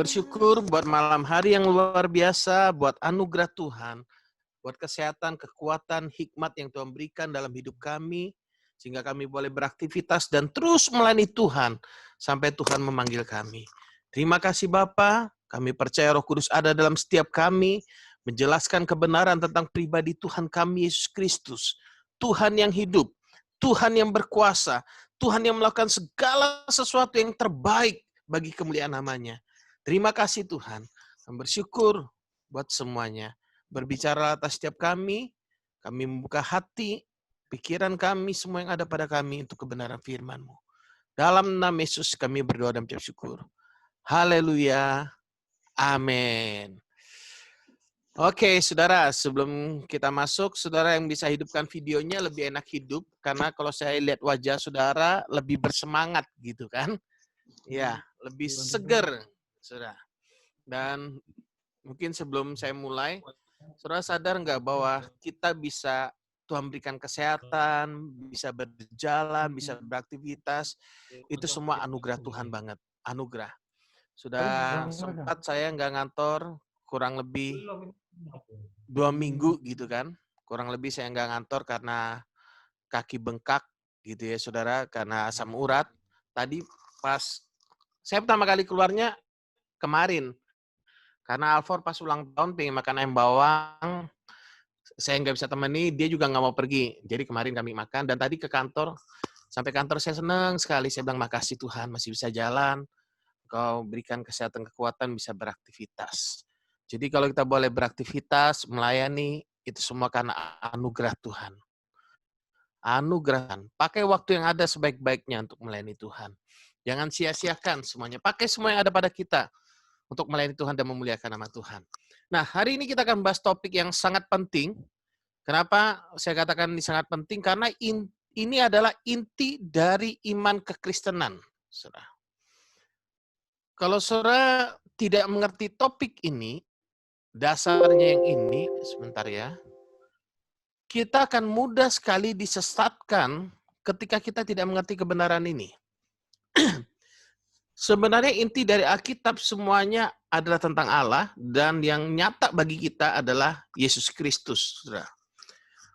bersyukur buat malam hari yang luar biasa, buat anugerah Tuhan, buat kesehatan, kekuatan, hikmat yang Tuhan berikan dalam hidup kami, sehingga kami boleh beraktivitas dan terus melayani Tuhan, sampai Tuhan memanggil kami. Terima kasih Bapa, kami percaya Roh Kudus ada dalam setiap kami, menjelaskan kebenaran tentang pribadi Tuhan kami, Yesus Kristus. Tuhan yang hidup, Tuhan yang berkuasa, Tuhan yang melakukan segala sesuatu yang terbaik bagi kemuliaan namanya. Terima kasih Tuhan. Kami bersyukur buat semuanya. Berbicara atas setiap kami membuka hati, pikiran kami, semua yang ada pada kami untuk kebenaran firman-Mu. Dalam nama Yesus kami berdoa dan bersyukur. Haleluya. Amin. Oke, saudara, sebelum kita masuk, saudara yang bisa hidupkan videonya lebih enak hidup, karena kalau saya lihat wajah saudara lebih bersemangat gitu kan. Ya, lebih seger, saudara. Dan mungkin sebelum saya mulai, saudara sadar nggak bahwa kita bisa, Tuhan berikan kesehatan, bisa berjalan, bisa beraktivitas, itu semua anugerah Tuhan banget, anugerah. Sudah sempat saya nggak ngantor, kurang lebih 2 minggu gitu kan, kurang lebih saya nggak ngantor karena kaki bengkak gitu ya saudara, karena asam urat. Tadi pas saya pertama kali keluarnya kemarin, karena Alfor pas ulang tahun pengen makan ayam bawang, saya nggak bisa temani, dia juga nggak mau pergi. Jadi kemarin kami makan, dan tadi ke kantor, sampai kantor saya senang sekali. Saya bilang, makasih Tuhan masih bisa jalan, Kau berikan kesehatan, kekuatan, bisa beraktivitas. Jadi kalau kita boleh beraktivitas, melayani, itu semua karena anugerah Tuhan. Anugerah. Pakai waktu yang ada sebaik-baiknya untuk melayani Tuhan. Jangan sia-siakan semuanya. Pakai semua yang ada pada kita untuk melayani Tuhan dan memuliakan nama Tuhan. Nah, hari ini kita akan bahas topik yang sangat penting. Kenapa saya katakan ini sangat penting? Karena ini adalah inti dari iman kekristenan. Saudara. Kalau saudara tidak mengerti topik ini, dasarnya yang ini, sebentar ya, kita akan mudah sekali disesatkan ketika kita tidak mengerti kebenaran ini. Sebenarnya inti dari Alkitab semuanya adalah tentang Allah, dan yang nyata bagi kita adalah Yesus Kristus.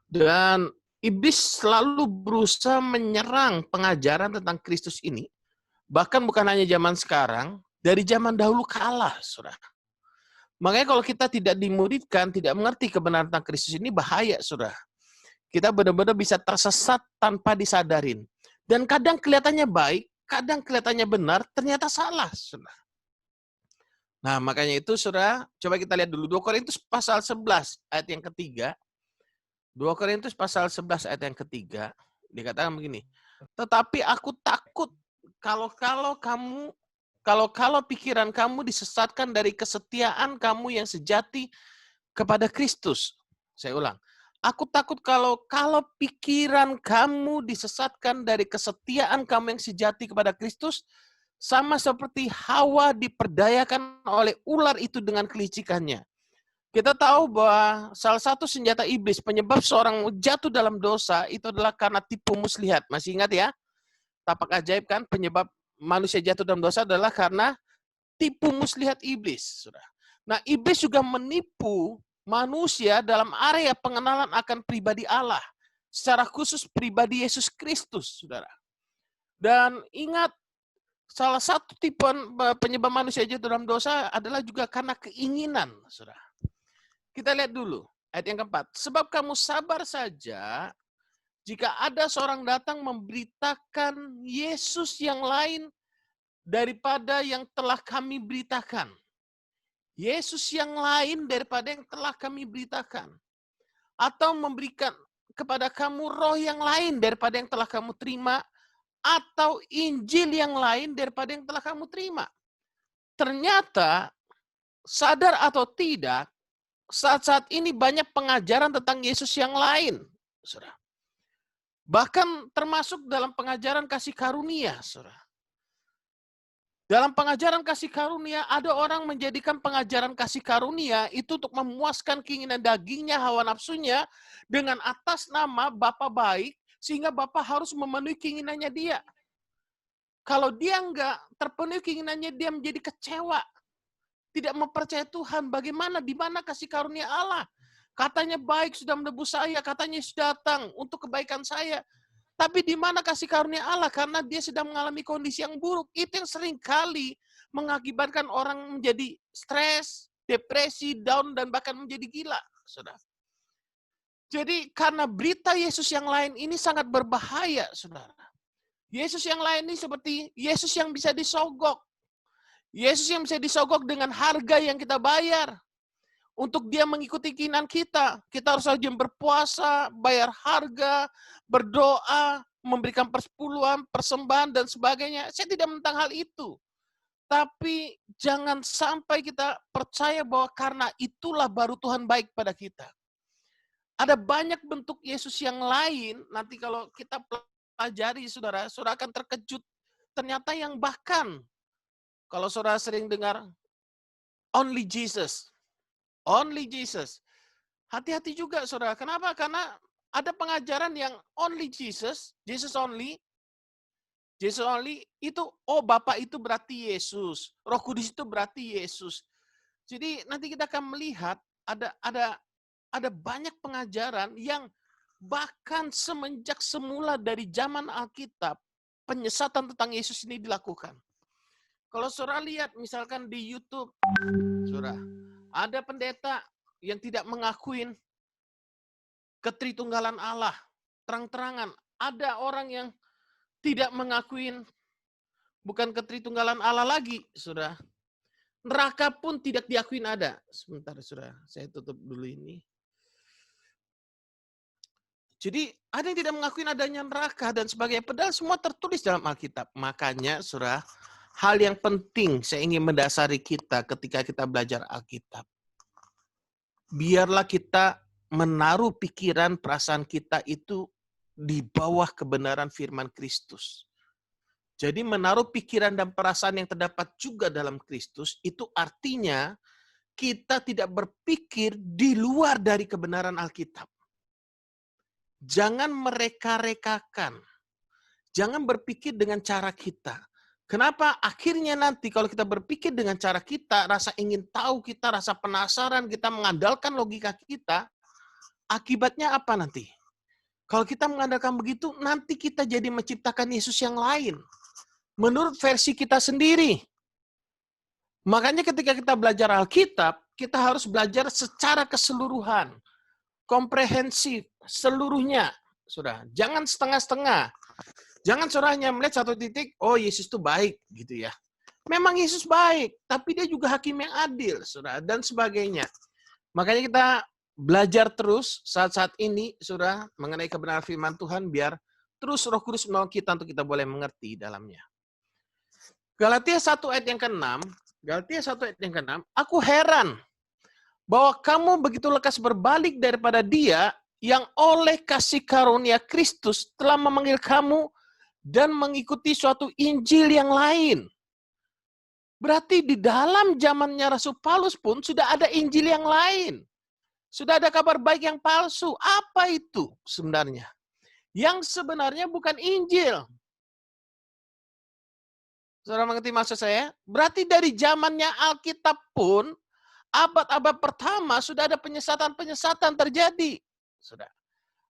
Dan iblis selalu berusaha menyerang pengajaran tentang Kristus ini, bahkan bukan hanya zaman sekarang, dari zaman dahulu kala, saudara. Makanya kalau kita tidak dimuridkan, tidak mengerti kebenaran tentang Kristus ini, bahaya, saudara. Kita benar-benar bisa tersesat tanpa disadarin. Dan kadang kelihatannya baik, kadang kelihatannya benar, ternyata salah, saudara. Nah, makanya itu, saudara, coba kita lihat dulu 2 Korintus pasal 11 ayat yang ketiga. 2 Korintus pasal 11 ayat yang ketiga, dikatakan begini, tetapi aku takut kalau pikiran kamu disesatkan dari kesetiaan kamu yang sejati kepada Kristus. Saya ulang. Aku takut kalau pikiran kamu disesatkan dari kesetiaan kamu yang sejati kepada Kristus, sama seperti Hawa diperdayakan oleh ular itu dengan kelicikannya. Kita tahu bahwa salah satu senjata iblis penyebab seorang jatuh dalam dosa itu adalah karena tipu muslihat. Masih ingat ya? Tapak ajaib kan, penyebab manusia jatuh dalam dosa adalah karena tipu muslihat iblis. Nah, iblis juga menipu manusia dalam area pengenalan akan pribadi Allah. Secara khusus pribadi Yesus Kristus, saudara. Dan ingat, salah satu tipuan penyebab manusia jatuh dalam dosa adalah juga karena keinginan, saudara. Kita lihat dulu ayat yang keempat. Sebab kamu sabar saja jika ada seorang datang memberitakan Yesus yang lain daripada yang telah kami beritakan. Yesus yang lain daripada yang telah kami beritakan. Atau memberikan kepada kamu roh yang lain daripada yang telah kamu terima. Atau Injil yang lain daripada yang telah kamu terima. Ternyata, sadar atau tidak, saat-saat ini banyak pengajaran tentang Yesus yang lain. Saudara. Bahkan termasuk dalam pengajaran kasih karunia. Saudara. Dalam pengajaran kasih karunia, ada orang menjadikan pengajaran kasih karunia itu untuk memuaskan keinginan dagingnya, hawa nafsunya, dengan atas nama Bapa baik, sehingga Bapa harus memenuhi keinginannya dia. Kalau dia enggak terpenuhi keinginannya, dia menjadi kecewa. tidak mempercayai Tuhan. Bagaimana, di mana kasih karunia Allah? Katanya baik sudah menebus saya, katanya Yesus datang untuk kebaikan saya. Tapi di mana kasih karunia Allah? Karena dia sedang mengalami kondisi yang buruk. Itu yang sering kali mengakibatkan orang menjadi stres, depresi, down, dan bahkan menjadi gila. Saudara. Jadi karena berita Yesus yang lain ini sangat berbahaya, saudara. Yesus yang lain ini seperti Yesus yang bisa disogok. Yesus yang bisa disogok dengan harga yang kita bayar. Untuk dia mengikuti keinginan kita. Kita harus rajin berpuasa, bayar harga, berdoa, memberikan persepuluhan, persembahan, dan sebagainya. Saya tidak menentang hal itu. Tapi jangan sampai kita percaya bahwa karena itulah baru Tuhan baik pada kita. Ada banyak bentuk Yesus yang lain, nanti kalau kita pelajari, saudara akan terkejut. Ternyata yang bahkan, kalau saudara sering dengar, only Jesus. Only Jesus. Hati-hati juga, saudara. Kenapa? Karena ada pengajaran yang only Jesus, Jesus only itu, Bapa itu berarti Yesus. Roh Kudus itu berarti Yesus. Jadi nanti kita akan melihat ada banyak pengajaran yang bahkan semenjak semula dari zaman Alkitab, penyesatan tentang Yesus ini dilakukan. Kalau saudara lihat misalkan di YouTube, saudara, ada pendeta yang tidak mengakuin ketritunggalan Allah. Terang-terangan. Ada orang yang tidak mengakuin bukan ketritunggalan Allah lagi, saudara. Neraka pun tidak diakuin ada. Sebentar, saudara. Saya tutup dulu ini. Jadi ada yang tidak mengakuin adanya neraka dan sebagainya. Padahal semua tertulis dalam Alkitab. Makanya, saudara, hal yang penting saya ingin mendasari kita ketika kita belajar Alkitab. Biarlah kita menaruh pikiran perasaan kita itu di bawah kebenaran firman Kristus. Jadi menaruh pikiran dan perasaan yang terdapat juga dalam Kristus, itu artinya kita tidak berpikir di luar dari kebenaran Alkitab. Jangan mereka-rekakan. Jangan berpikir dengan cara kita. Kenapa? Akhirnya nanti kalau kita berpikir dengan cara kita, rasa ingin tahu kita, rasa penasaran, kita mengandalkan logika kita, akibatnya apa nanti? Kalau kita mengandalkan begitu, nanti kita jadi menciptakan Yesus yang lain. Menurut versi kita sendiri. Makanya ketika kita belajar Alkitab, kita harus belajar secara keseluruhan. Komprehensif, seluruhnya. Sudah, jangan setengah-setengah. Jangan saudara hanya melihat satu titik, oh Yesus itu baik, gitu ya. Memang Yesus baik, tapi dia juga hakim yang adil, saudara, dan sebagainya. Makanya kita belajar terus saat-saat ini, saudara, mengenai kebenaran firman Tuhan, biar terus Roh Kudus menolong kita untuk kita boleh mengerti dalamnya. Galatia 1 ayat yang ke-6, aku heran bahwa kamu begitu lekas berbalik daripada dia yang oleh kasih karunia Kristus telah memanggil kamu dan mengikuti suatu Injil yang lain. Berarti di dalam zamannya Rasul Paulus pun sudah ada Injil yang lain. Sudah ada kabar baik yang palsu. Apa itu sebenarnya? Yang sebenarnya bukan Injil. Saudara mengerti maksud saya? Berarti dari zamannya Alkitab pun, abad-abad pertama sudah ada penyesatan-penyesatan terjadi. Sudah.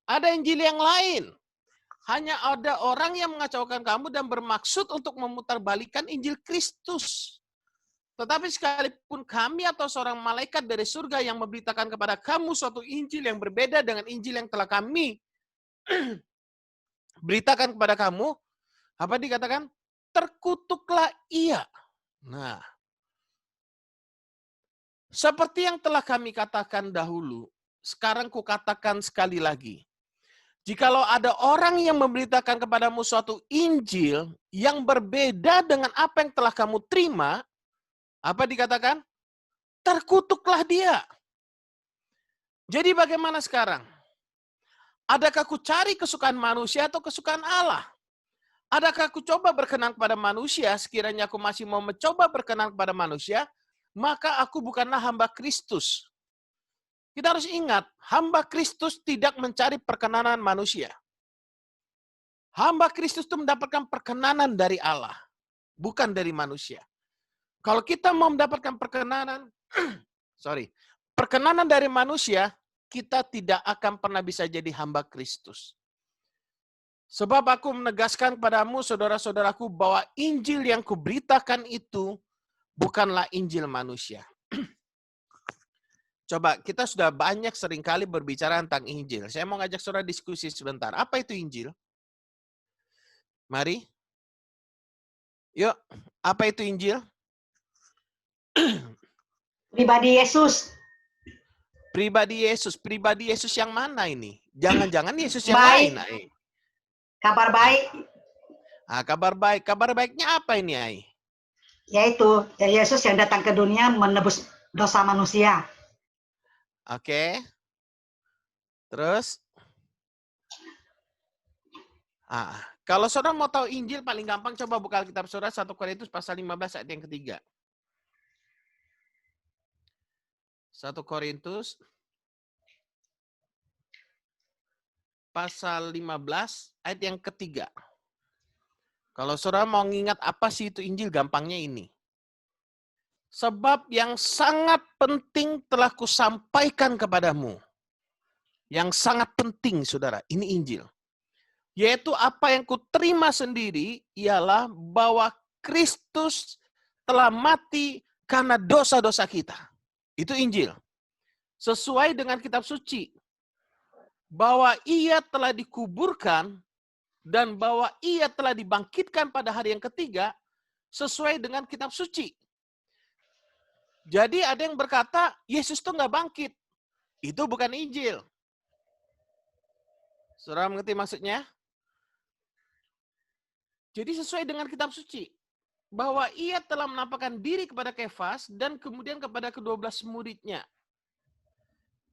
Ada Injil yang lain. Hanya ada orang yang mengacaukan kamu dan bermaksud untuk memutarbalikkan Injil Kristus. Tetapi sekalipun kami atau seorang malaikat dari surga yang memberitakan kepada kamu suatu Injil yang berbeda dengan Injil yang telah kami beritakan kepada kamu, apa dikatakan? Terkutuklah ia. Nah, seperti yang telah kami katakan dahulu, sekarang kukatakan sekali lagi. Jikalau ada orang yang memberitakan kepadamu suatu Injil yang berbeda dengan apa yang telah kamu terima, apa dikatakan? Terkutuklah dia. Jadi bagaimana sekarang? Adakah ku cari kesukaan manusia atau kesukaan Allah? Adakah ku coba berkenan kepada manusia, sekiranya aku masih mau mencoba berkenan kepada manusia, maka aku bukanlah hamba Kristus. Kita harus ingat, hamba Kristus tidak mencari perkenanan manusia. Hamba Kristus itu mendapatkan perkenanan dari Allah, bukan dari manusia. Kalau kita mau mendapatkan perkenanan, perkenanan dari manusia, kita tidak akan pernah bisa jadi hamba Kristus. Sebab aku menegaskan kepadamu, saudara-saudaraku, bahwa Injil yang kuberitakan itu bukanlah Injil manusia. Coba, kita sudah banyak seringkali berbicara tentang Injil. Saya mau ngajak saudara diskusi sebentar. Apa itu Injil? Mari. Yuk, apa itu Injil? Pribadi Yesus. Pribadi Yesus yang mana ini? Jangan-jangan Yesus yang Baik. lain, Ai. Kabar baik. Kabar baik. Kabar baiknya apa ini, Ai? Yaitu Yesus yang datang ke dunia menebus dosa manusia. Oke. Terus? Kalau saudara mau tahu Injil, paling gampang coba buka Alkitab saudara 1 Korintus pasal 15 ayat yang ketiga. 1 Korintus pasal 15 ayat yang ketiga. Kalau saudara mau ngingat apa sih itu Injil, gampangnya ini. Sebab yang sangat penting telah kusampaikan kepadamu. Yang sangat penting, saudara, ini Injil. Yaitu apa yang kuterima sendiri ialah bahwa Kristus telah mati karena dosa-dosa kita. Itu Injil. Sesuai dengan kitab suci. Bahwa ia telah dikuburkan dan bahwa ia telah dibangkitkan pada hari yang ketiga sesuai dengan kitab suci. Jadi ada yang berkata, Yesus itu nggak bangkit. Itu bukan Injil. Saudara mengerti maksudnya? Jadi sesuai dengan kitab suci. Bahwa ia telah menampakkan diri kepada Kefas dan kemudian kepada ke-12 muridnya.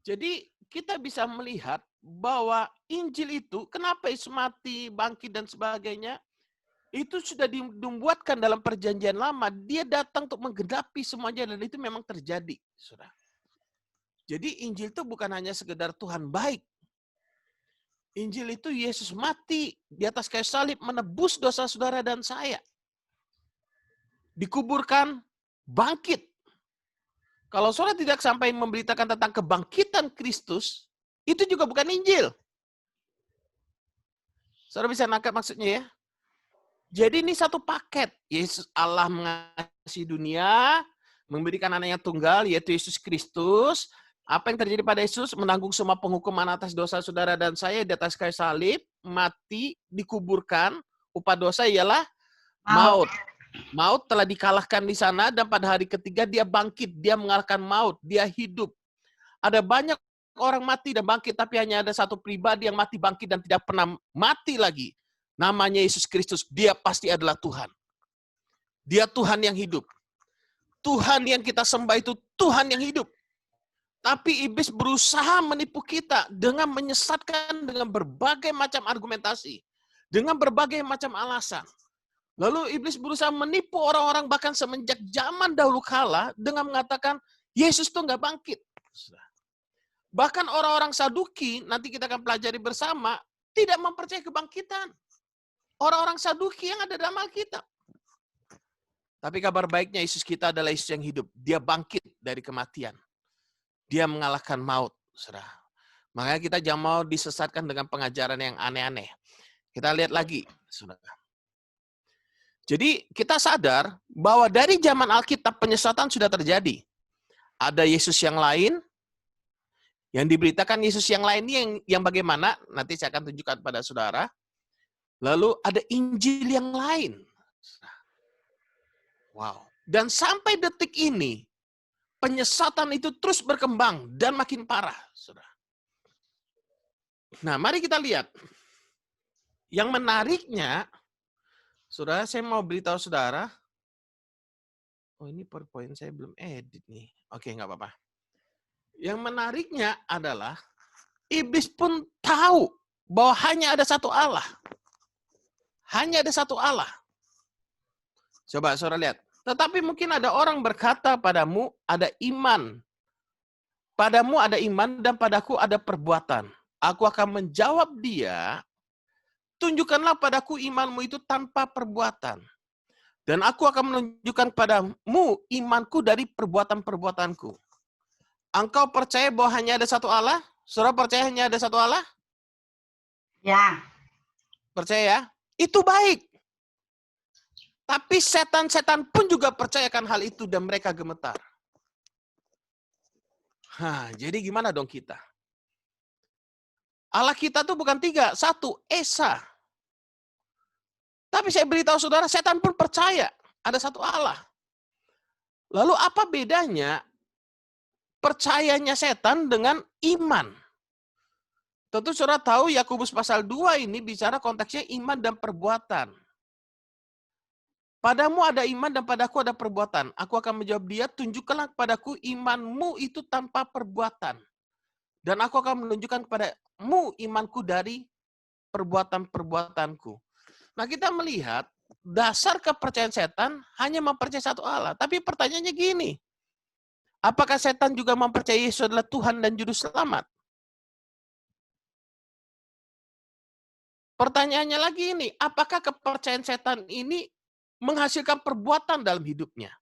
Jadi kita bisa melihat bahwa Injil itu, kenapa Yesus mati, bangkit, dan sebagainya, itu sudah dibuatkan dalam perjanjian lama. Dia datang untuk menggenapi semuanya, dan itu memang terjadi. Saudara. Jadi Injil itu bukan hanya sekedar Tuhan baik. Injil itu Yesus mati di atas kayu salib, menebus dosa saudara dan saya. Dikuburkan, bangkit. Kalau saudara tidak sampai memberitakan tentang kebangkitan Kristus, itu juga bukan Injil. Saudara bisa nangkap maksudnya ya? Jadi ini satu paket. Yesus Allah mengasihi dunia, memberikan anaknya tunggal, yaitu Yesus Kristus. Apa yang terjadi pada Yesus? Menanggung semua penghukuman atas dosa saudara dan saya di atas kayu salib, mati, dikuburkan. Upah dosa ialah maut. Maut telah dikalahkan di sana dan pada hari ketiga dia bangkit. Dia mengalahkan maut. Dia hidup. Ada banyak orang mati dan bangkit, tapi hanya ada satu pribadi yang mati, bangkit, dan tidak pernah mati lagi. Namanya Yesus Kristus. Dia pasti adalah Tuhan. Dia Tuhan yang hidup. Tuhan yang kita sembah itu Tuhan yang hidup. Tapi iblis berusaha menipu kita dengan menyesatkan dengan berbagai macam argumentasi. Dengan berbagai macam alasan. Lalu iblis berusaha menipu orang-orang bahkan semenjak zaman dahulu kala dengan mengatakan Yesus itu nggak bangkit. Bahkan orang-orang Saduki, nanti kita akan pelajari bersama, tidak mempercayai kebangkitan. Orang-orang Saduki yang ada dalam Alkitab. Tapi kabar baiknya Yesus kita adalah Yesus yang hidup. Dia bangkit dari kematian. Dia mengalahkan maut. Makanya kita jangan mau disesatkan dengan pengajaran yang aneh-aneh. Kita lihat lagi. Jadi kita sadar bahwa dari zaman Alkitab penyesatan sudah terjadi. Ada Yesus yang lain, yang diberitakan Yesus yang lain ini yang bagaimana, nanti saya akan tunjukkan pada saudara. Lalu ada Injil yang lain. Wow. Dan sampai detik ini, penyesatan itu terus berkembang dan makin parah. Saudara. Nah, mari kita lihat. Yang menariknya, saudara, saya mau beritahu saudara. Oh, ini PowerPoint saya belum edit nih. Oke, nggak apa-apa. Yang menariknya adalah, iblis pun tahu bahwa hanya ada satu Allah. Hanya ada satu Allah. Coba saudara lihat. Tetapi mungkin ada orang berkata padamu ada iman. Padamu ada iman dan padaku ada perbuatan. Aku akan menjawab dia, tunjukkanlah padaku imanmu itu tanpa perbuatan. Dan aku akan menunjukkan kepadamu imanku dari perbuatan-perbuatanku. Engkau percaya bahwa hanya ada satu Allah? Saudara percaya hanya ada satu Allah? Ya. Percaya ya? Itu baik. Tapi setan-setan pun juga percayakan hal itu dan mereka gemetar. Jadi gimana dong kita? Allah kita tuh bukan 3, 1, Esa. Tapi saya beritahu saudara, setan pun percaya ada satu Allah. Lalu apa bedanya percayanya setan dengan iman? Tentu saudara tahu Yakobus pasal 2 ini bicara konteksnya iman dan perbuatan. Padamu ada iman dan padaku ada perbuatan. Aku akan menjawab dia, tunjukkanlah kepadaku imanmu itu tanpa perbuatan. Dan aku akan menunjukkan kepadamu imanku dari perbuatan-perbuatanku. Nah, kita melihat dasar kepercayaan setan hanya mempercayai satu Allah. Tapi pertanyaannya gini, apakah setan juga mempercayai Yesus adalah Tuhan dan Juru Selamat? Pertanyaannya lagi ini, apakah kepercayaan setan ini menghasilkan perbuatan dalam hidupnya?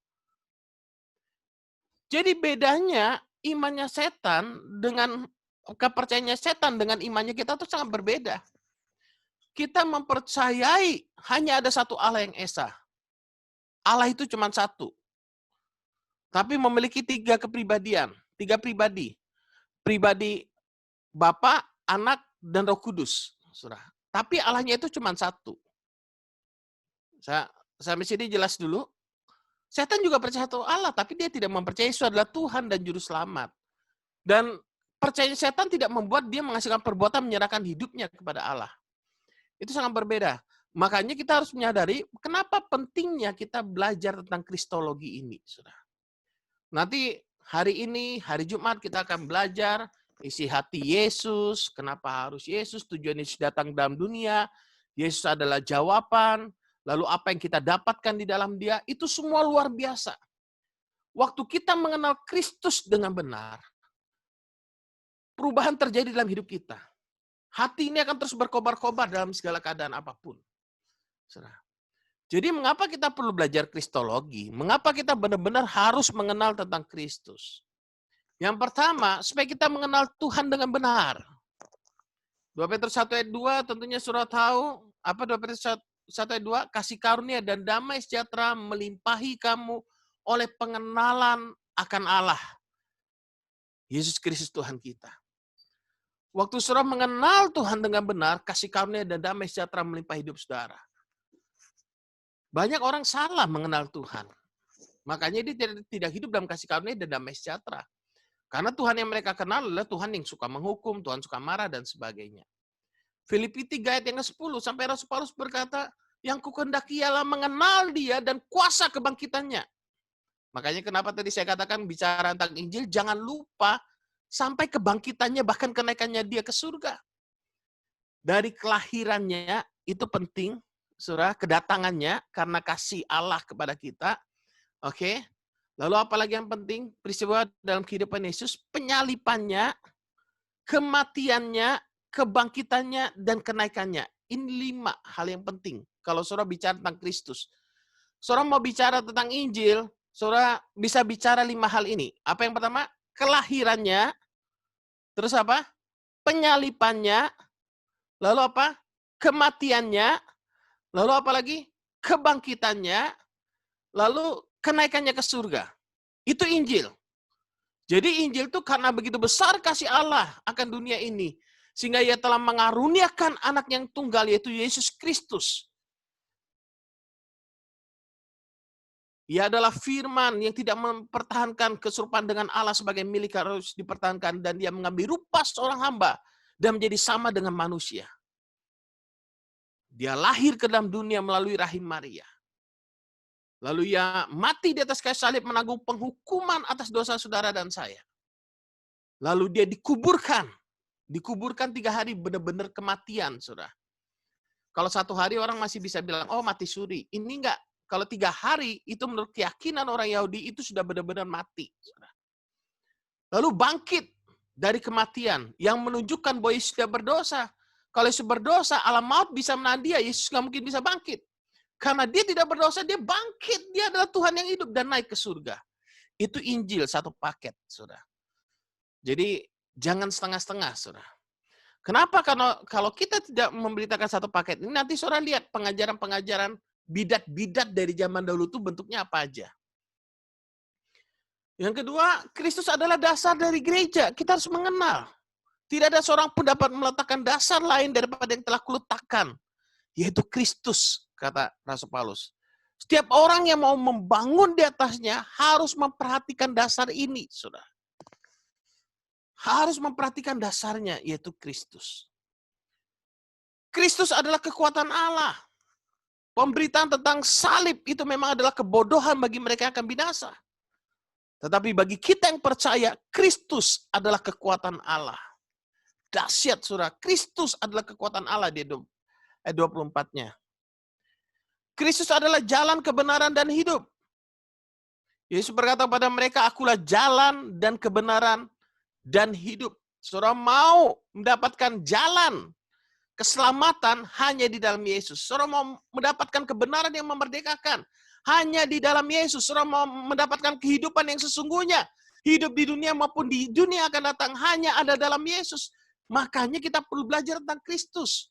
Jadi bedanya imannya setan dengan kepercayaannya setan dengan imannya kita itu sangat berbeda. Kita mempercayai hanya ada satu Allah yang Esa. Allah itu cuma satu. Tapi memiliki 3 kepribadian, 3 pribadi. Pribadi Bapa, Anak, dan Roh Kudus. Tapi Allahnya itu cuma satu. Sampai sini jelas dulu. Setan juga percaya satu Allah, tapi dia tidak mempercayai Yesus adalah Tuhan dan Juru Selamat. Dan percaya setan tidak membuat dia menghasilkan perbuatan menyerahkan hidupnya kepada Allah. Itu sangat berbeda. Makanya kita harus menyadari kenapa pentingnya kita belajar tentang kristologi ini. Nanti hari ini, hari Jumat, kita akan belajar isi hati Yesus, kenapa harus Yesus, tujuan Yesus datang dalam dunia, Yesus adalah jawaban, lalu apa yang kita dapatkan di dalam dia, itu semua luar biasa. Waktu kita mengenal Kristus dengan benar, perubahan terjadi dalam hidup kita. Hati ini akan terus berkobar-kobar dalam segala keadaan apapun. Jadi mengapa kita perlu belajar kristologi? Mengapa kita benar-benar harus mengenal tentang Kristus? Yang pertama, supaya kita mengenal Tuhan dengan benar. 2 Petrus 1 ayat 2, tentunya saudara tahu, apa 2 Petrus 1 ayat 2? Kasih karunia dan damai sejahtera melimpahi kamu oleh pengenalan akan Allah. Yesus Kristus Tuhan kita. Waktu saudara mengenal Tuhan dengan benar, kasih karunia dan damai sejahtera melimpahi hidup saudara. Banyak orang salah mengenal Tuhan. Makanya dia tidak hidup dalam kasih karunia dan damai sejahtera. Karena Tuhan yang mereka kenal adalah Tuhan yang suka menghukum, Tuhan suka marah, dan sebagainya. Filipi 3 ayat yang ke-10, sampai Rasul Paulus berkata, yang kukehendaki ialah mengenal dia dan kuasa kebangkitannya. Makanya kenapa tadi saya katakan bicara tentang Injil, jangan lupa sampai kebangkitannya, bahkan kenaikannya dia ke surga. Dari kelahirannya, itu penting, saudara, kedatangannya karena kasih Allah kepada kita. Oke. Lalu apalagi yang penting, peristiwa dalam kehidupan Yesus, penyalipannya, kematiannya, kebangkitannya, dan kenaikannya. Ini 5 hal yang penting. Kalau saudara bicara tentang Kristus. Saudara mau bicara tentang Injil, saudara bisa bicara 5 hal ini. Apa yang pertama? Kelahirannya, terus apa? Penyalipannya, lalu apa? Kematiannya, lalu apa lagi? Kebangkitannya, lalu kenaikannya ke surga. Itu Injil. Jadi Injil itu karena begitu besar kasih Allah akan dunia ini, sehingga ia telah mengaruniakan anak yang tunggal, yaitu Yesus Kristus. Ia adalah firman yang tidak mempertahankan keserupaan dengan Allah sebagai milik harus dipertahankan, dan dia mengambil rupa seorang hamba dan menjadi sama dengan manusia. Dia lahir ke dalam dunia melalui rahim Maria. Lalu ia mati di atas kayu salib menanggung penghukuman atas dosa saudara dan saya. Lalu dia dikuburkan. Dikuburkan 3 hari, benar-benar kematian, saudara. Kalau 1 hari orang masih bisa bilang, oh mati suri. Ini enggak. Kalau 3 hari, itu menurut keyakinan orang Yahudi, itu sudah benar-benar mati. Lalu bangkit dari kematian, yang menunjukkan bahwa Yesus tidak berdosa. Kalau Yesus berdosa, alam maut bisa menahan dia, Yesus nggak mungkin bisa bangkit. Karena dia tidak berdosa, dia bangkit. Dia adalah Tuhan yang hidup dan naik ke surga. Itu Injil satu paket, saudara. Jadi jangan setengah-setengah, saudara. Kenapa? Karena kalau kita tidak memberitakan satu paket ini, nanti saudara lihat pengajaran-pengajaran bidat-bidat dari zaman dahulu itu bentuknya apa aja. Yang kedua, Kristus adalah dasar dari gereja. Kita harus mengenal. Tidak ada seorang pun dapat meletakkan dasar lain daripada yang telah kuletakkan, yaitu Kristus, kata Rasul Paulus. Setiap orang yang mau membangun di atasnya harus memperhatikan dasar ini, saudara. Harus memperhatikan dasarnya, yaitu Kristus. Kristus adalah kekuatan Allah. Pemberitaan tentang salib itu memang adalah kebodohan bagi mereka yang akan binasa. Tetapi bagi kita yang percaya, Kristus adalah kekuatan Allah. Dahsyat, saudara. Kristus adalah kekuatan Allah di 24-nya. Kristus adalah jalan kebenaran dan hidup. Yesus berkata kepada mereka, akulah jalan dan kebenaran dan hidup. Saudara mau mendapatkan jalan keselamatan hanya di dalam Yesus. Saudara mau mendapatkan kebenaran yang memerdekakan hanya di dalam Yesus. Saudara mau mendapatkan kehidupan yang sesungguhnya, hidup di dunia maupun di dunia akan datang hanya ada dalam Yesus. Makanya kita perlu belajar tentang Kristus.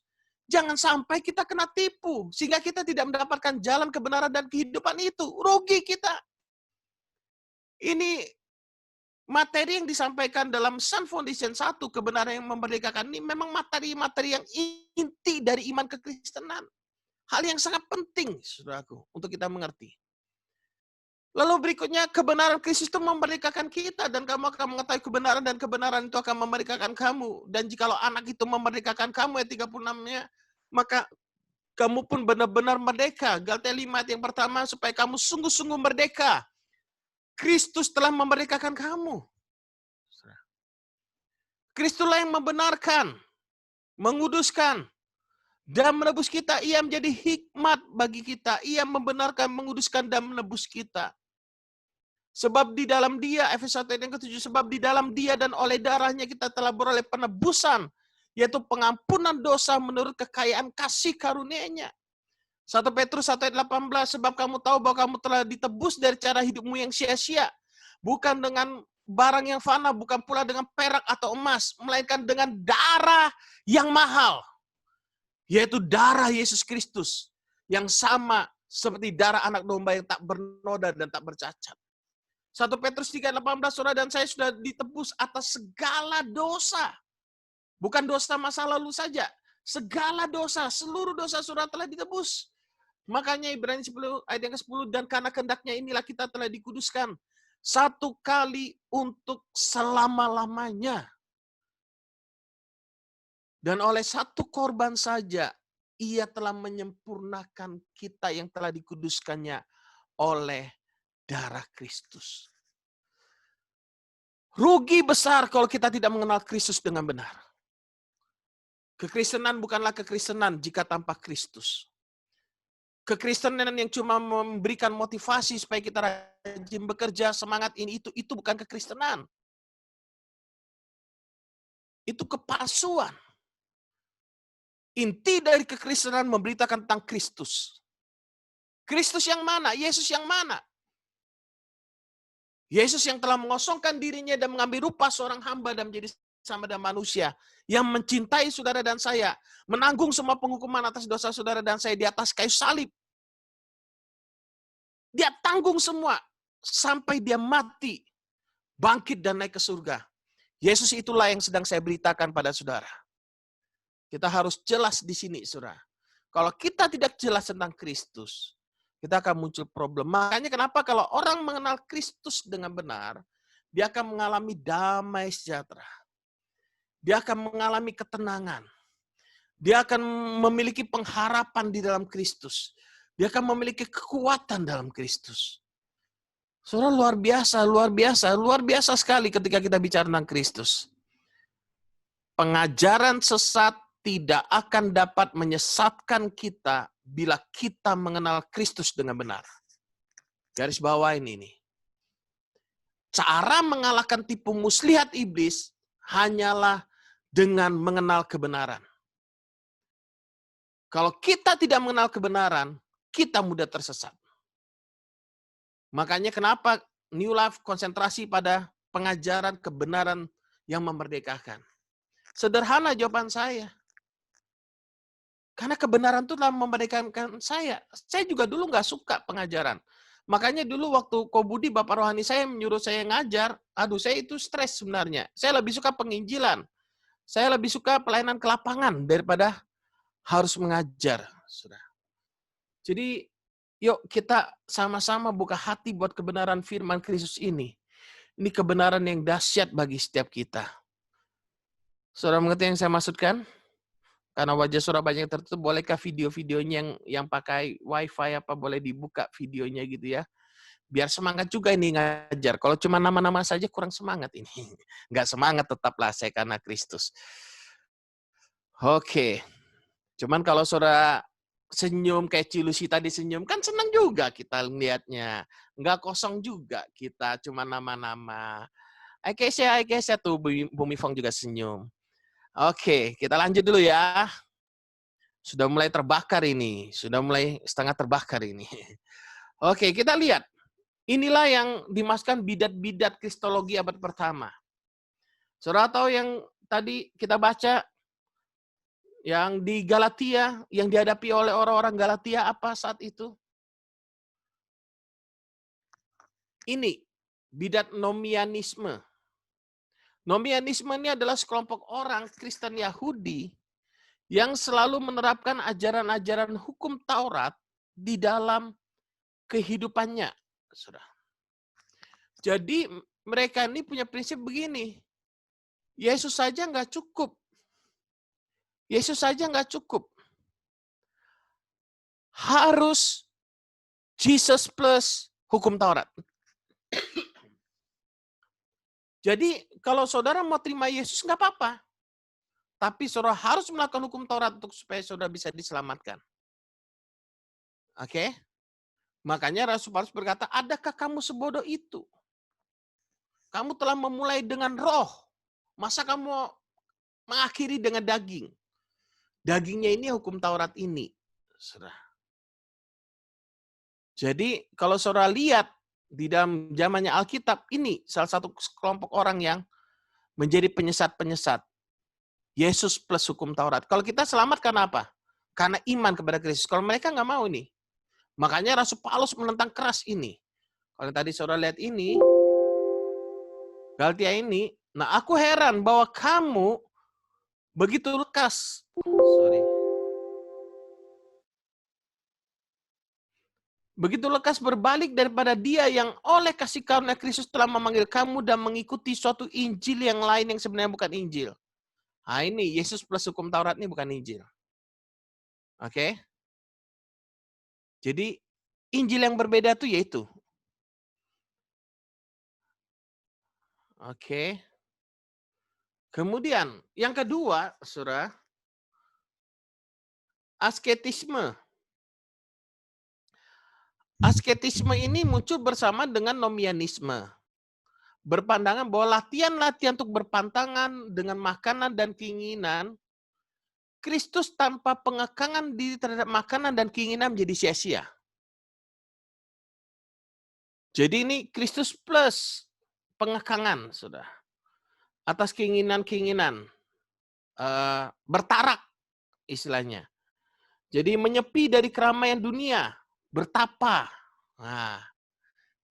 Jangan sampai kita kena tipu sehingga kita tidak mendapatkan jalan kebenaran dan kehidupan itu. Rugi kita. Ini materi yang disampaikan dalam Sun Foundation 1, kebenaran yang memerdekakan, ini memang materi-materi yang inti dari iman kekristenan. Hal yang sangat penting, saudaraku, untuk kita mengerti. Lalu berikutnya, kebenaran Kristus itu memerdekakan kita, dan kamu akan mengetahui kebenaran, dan kebenaran itu akan memerdekakan kamu. Dan jikalau anak itu memerdekakan kamu, ayat 36-nya, maka kamu pun benar-benar merdeka. Galatia 5 ayat yang pertama, supaya kamu sungguh-sungguh merdeka. Kristus telah memerdekakan kamu. Kristuslah yang membenarkan, menguduskan, dan menebus kita. Ia menjadi hikmat bagi kita. Ia membenarkan, menguduskan, dan menebus kita. Sebab di dalam Dia, Efesus 1 ayat yang ke-7, sebab di dalam Dia dan oleh darahnya kita telah beroleh penebusan, yaitu pengampunan dosa menurut kekayaan kasih karunia-Nya. 1 Petrus 1 ayat 18, sebab kamu tahu bahwa kamu telah ditebus dari cara hidupmu yang sia-sia, bukan dengan barang yang fana, bukan pula dengan perak atau emas, melainkan dengan darah yang mahal, yaitu darah Yesus Kristus, yang sama seperti darah anak domba yang tak bernoda dan tak bercacat. 1 Petrus 3 ayat 18, saudara dan saya sudah ditebus atas segala dosa. Bukan dosa masa lalu saja, segala dosa, seluruh dosa saudara telah ditebus. Makanya Ibrani 10 ayat yang ke-10, dan karena kehendaknya inilah kita telah dikuduskan satu kali untuk selama-lamanya. Dan oleh satu korban saja, ia telah menyempurnakan kita yang telah dikuduskannya oleh darah Kristus. Rugi besar kalau kita tidak mengenal Kristus dengan benar. Kekristenan bukanlah kekristenan jika tanpa Kristus. Kekristenan yang cuma memberikan motivasi supaya kita rajin bekerja, semangat ini itu bukan kekristenan. Itu kepalsuan. Inti dari kekristenan memberitakan tentang Kristus. Kristus yang mana? Yesus yang mana? Yesus yang telah mengosongkan dirinya dan mengambil rupa seorang hamba dan menjadi sama dengan manusia, yang mencintai saudara dan saya, menanggung semua penghukuman atas dosa saudara dan saya di atas kayu salib. Dia tanggung semua sampai dia mati, bangkit dan naik ke surga. Yesus itulah yang sedang saya beritakan pada saudara. Kita harus jelas di sini, saudara. Kalau kita tidak jelas tentang Kristus, kita akan muncul problem. Makanya kenapa kalau orang mengenal Kristus dengan benar, dia akan mengalami damai sejahtera. Dia akan mengalami ketenangan. Dia akan memiliki pengharapan di dalam Kristus. Dia akan memiliki kekuatan dalam Kristus. Saudara, luar biasa sekali ketika kita bicara tentang Kristus. Pengajaran sesat tidak akan dapat menyesatkan kita bila kita mengenal Kristus dengan benar. Garis bawah ini nih. Cara mengalahkan tipu muslihat iblis hanyalah dengan mengenal kebenaran. Kalau kita tidak mengenal kebenaran, kita mudah tersesat. Makanya kenapa New Life konsentrasi pada pengajaran kebenaran yang memerdekakan. Sederhana jawaban saya. Karena kebenaran itu telah memerdekakan saya. Saya juga dulu nggak suka pengajaran. Makanya dulu waktu Kobudi, Bapak Rohani saya menyuruh saya ngajar, saya itu stres sebenarnya. Saya lebih suka penginjilan. Saya lebih suka pelayanan ke lapangan daripada harus mengajar. Jadi, yuk kita sama-sama buka hati buat kebenaran firman Kristus ini. Ini kebenaran yang dahsyat bagi setiap kita. Saudara mengerti yang saya maksudkan? Karena wajah saudara banyak yang tertutup, bolehkah video-videonya yang pakai wifi apa boleh dibuka videonya gitu ya? Biar semangat juga ini ngajar. Kalau cuma nama-nama saja kurang semangat ini. Nggak semangat tetaplah saya karena Kristus. Oke. Cuman kalau saudara senyum kayak Cilusi tadi senyum, kan senang juga kita lihatnya. Nggak kosong juga kita, cuma nama-nama. Aikesha tuh Bumi Fong juga senyum. Oke, kita lanjut dulu ya. Sudah mulai terbakar ini. Sudah mulai setengah terbakar ini. Oke, kita lihat. Inilah yang dimaksudkan bidat-bidat kristologi abad pertama. Saudara tahu yang tadi kita baca, yang di Galatia, yang dihadapi oleh orang-orang Galatia apa saat itu? Ini, bidat nomianisme. Nomianisme ini adalah sekelompok orang Kristen Yahudi yang selalu menerapkan ajaran-ajaran hukum Taurat di dalam kehidupannya. Jadi mereka ini punya prinsip begini, Yesus saja nggak cukup. Yesus saja nggak cukup. Harus Jesus plus hukum Taurat. Jadi kalau saudara mau terima Yesus nggak apa-apa. Tapi saudara harus melakukan hukum Taurat untuk supaya saudara bisa diselamatkan. Oke? Makanya Rasul Paulus berkata, adakah kamu sebodoh itu? Kamu telah memulai dengan roh. Masa kamu mengakhiri dengan daging? Dagingnya ini hukum Taurat ini. Saudara. Jadi kalau saudara lihat di dalam zamannya Alkitab, ini salah satu kelompok orang yang menjadi penyesat-penyesat. Yesus plus hukum Taurat. Kalau kita selamat karena apa? Karena iman kepada Kristus. Kalau mereka nggak mau nih. Makanya Rasul Paulus menentang keras ini. Kalau tadi saudara lihat ini, Galatia ini, nah aku heran bahwa kamu begitu lekas. Begitu lekas berbalik daripada dia yang oleh kasih karunia Kristus telah memanggil kamu dan mengikuti suatu Injil yang lain yang sebenarnya bukan Injil. Nah ini, Yesus plus hukum Taurat ini bukan Injil. Oke? Jadi, Injil yang berbeda itu yaitu. Oke. Kemudian, yang kedua, saudara, asketisme. Asketisme ini muncul bersama dengan nomianisme. Berpandangan bahwa latihan-latihan untuk berpantangan dengan makanan dan keinginan, Kristus tanpa pengekangan diri terhadap makanan dan keinginan menjadi sia-sia. Jadi ini Kristus plus pengekangan, saudara. Atas keinginan-keinginan. Bertarak, istilahnya. Jadi menyepi dari keramaian dunia. Bertapa. Nah,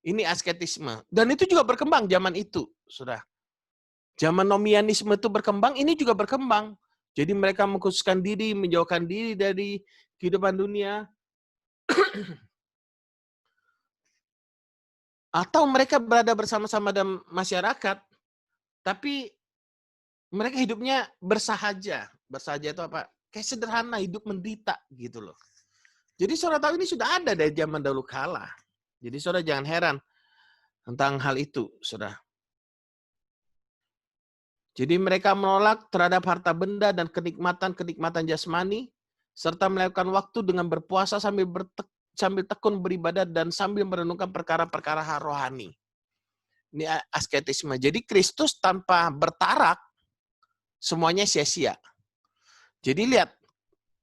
ini asketisme. Dan itu juga berkembang zaman itu, saudara. Zaman nomianisme itu berkembang, ini juga berkembang. Jadi mereka mengkhususkan diri, menjauhkan diri dari kehidupan dunia. Atau mereka berada bersama-sama dalam masyarakat, tapi mereka hidupnya bersahaja. Bersahaja itu apa? Kayak sederhana, hidup menderita gitu loh. Jadi saudara tahu ini sudah ada dari zaman dahulu kala. Jadi saudara jangan heran tentang hal itu, saudara. Jadi mereka menolak terhadap harta benda dan kenikmatan-kenikmatan jasmani, serta melakukan waktu dengan berpuasa sambil tekun beribadah dan sambil merenungkan perkara-perkara rohani. Ini asketisme. Jadi Kristus tanpa bertarak, semuanya sia-sia. Jadi lihat,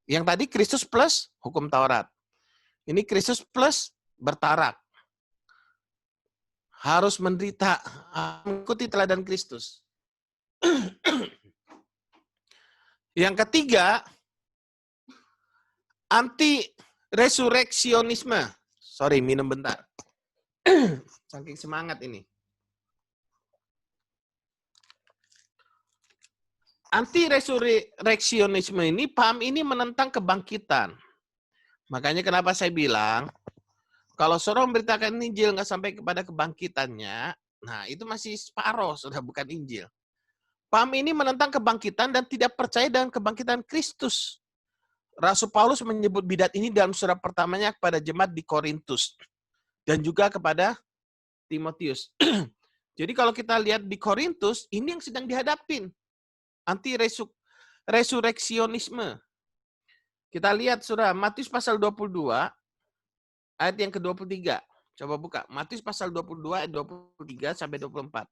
yang tadi Kristus plus hukum Taurat. Ini Kristus plus bertarak. Harus menderita, mengikuti teladan Kristus. Yang ketiga, anti-resureksionisme. Sorry, minum bentar. Saking semangat ini. Anti-resureksionisme ini, paham ini menentang kebangkitan. Makanya kenapa saya bilang, kalau saudara memberitakan Injil nggak sampai kepada kebangkitannya, nah itu masih separuh, sudah bukan Injil. Paham ini menentang kebangkitan dan tidak percaya dengan kebangkitan Kristus. Rasul Paulus menyebut bidat ini dalam surat pertamanya kepada jemaat di Korintus dan juga kepada Timotius. Jadi kalau kita lihat di Korintus, ini yang sedang dihadapin. Anti-resureksionisme. Kita lihat saudara, Matius pasal 22, ayat yang ke-23. Coba buka. Matius pasal 22, ayat 23 sampai 24.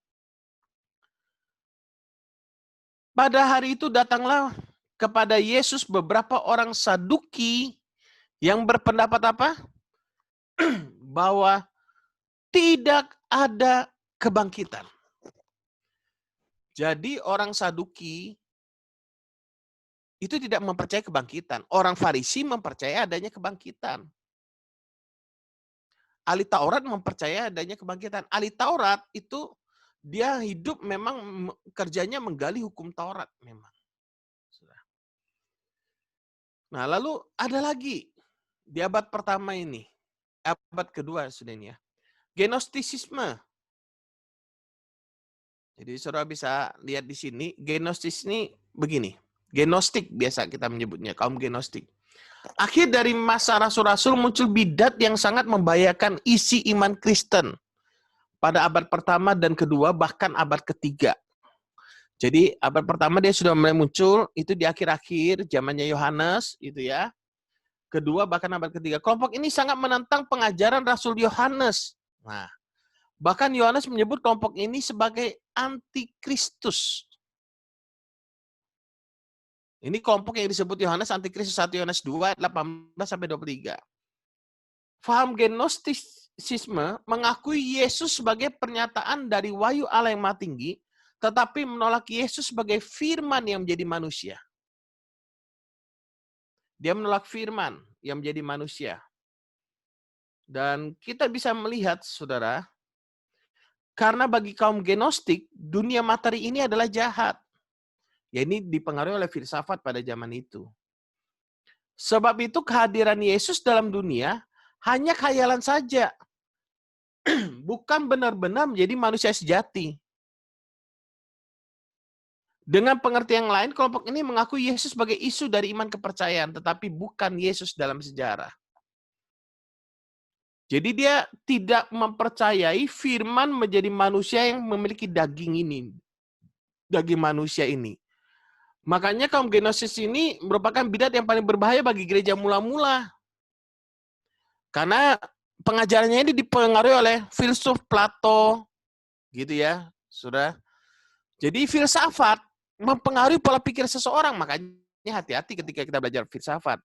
Pada hari itu datanglah kepada Yesus beberapa orang Saduki yang berpendapat apa? Bahwa tidak ada kebangkitan. Jadi orang Saduki itu tidak mempercayai kebangkitan. Orang Farisi mempercayai adanya kebangkitan. Ahli Taurat mempercayai adanya kebangkitan. Ahli Taurat itu dia hidup memang kerjanya menggali hukum Taurat memang. Nah, lalu ada lagi di abad pertama ini, abad kedua sudah ini ya, Gnostisisme. Jadi saudara bisa lihat di sini, Gnostis ini begini, Gnostik biasa kita menyebutnya, kaum Gnostik. Akhir dari masa rasul-rasul muncul bidat yang sangat membahayakan isi iman Kristen pada abad pertama dan kedua, bahkan abad ketiga. Jadi abad pertama dia sudah mulai muncul, itu di akhir-akhir zamannya Yohanes, itu ya. Kedua, bahkan abad ketiga. Kelompok ini sangat menentang pengajaran Rasul Yohanes. Nah, bahkan Yohanes menyebut kelompok ini sebagai antikristus. Ini kelompok yang disebut Yohanes antikristus 1 Yohanes 2 ayat 18 sampai 23. Faham Gnostisisme mengakui Yesus sebagai pernyataan dari wahyu Allah yang Maha Tinggi, tetapi menolak Yesus sebagai firman yang menjadi manusia. Dia menolak firman yang menjadi manusia. Dan kita bisa melihat, saudara, karena bagi kaum Gnostik, dunia materi ini adalah jahat. Ya, ini dipengaruhi oleh filsafat pada zaman itu. Sebab itu kehadiran Yesus dalam dunia hanya khayalan saja. Bukan benar-benar menjadi manusia sejati. Dengan pengertian lain, kelompok ini mengakui Yesus sebagai isu dari iman kepercayaan, tetapi bukan Yesus dalam sejarah. Jadi dia tidak mempercayai firman menjadi manusia yang memiliki daging ini. Daging manusia ini. Makanya kaum Gnosis ini merupakan bidat yang paling berbahaya bagi gereja mula-mula. Karena pengajarannya ini dipengaruhi oleh filsuf Plato, gitu ya, sudah. Jadi filsafat mempengaruhi pola pikir seseorang, makanya hati-hati ketika kita belajar filsafat.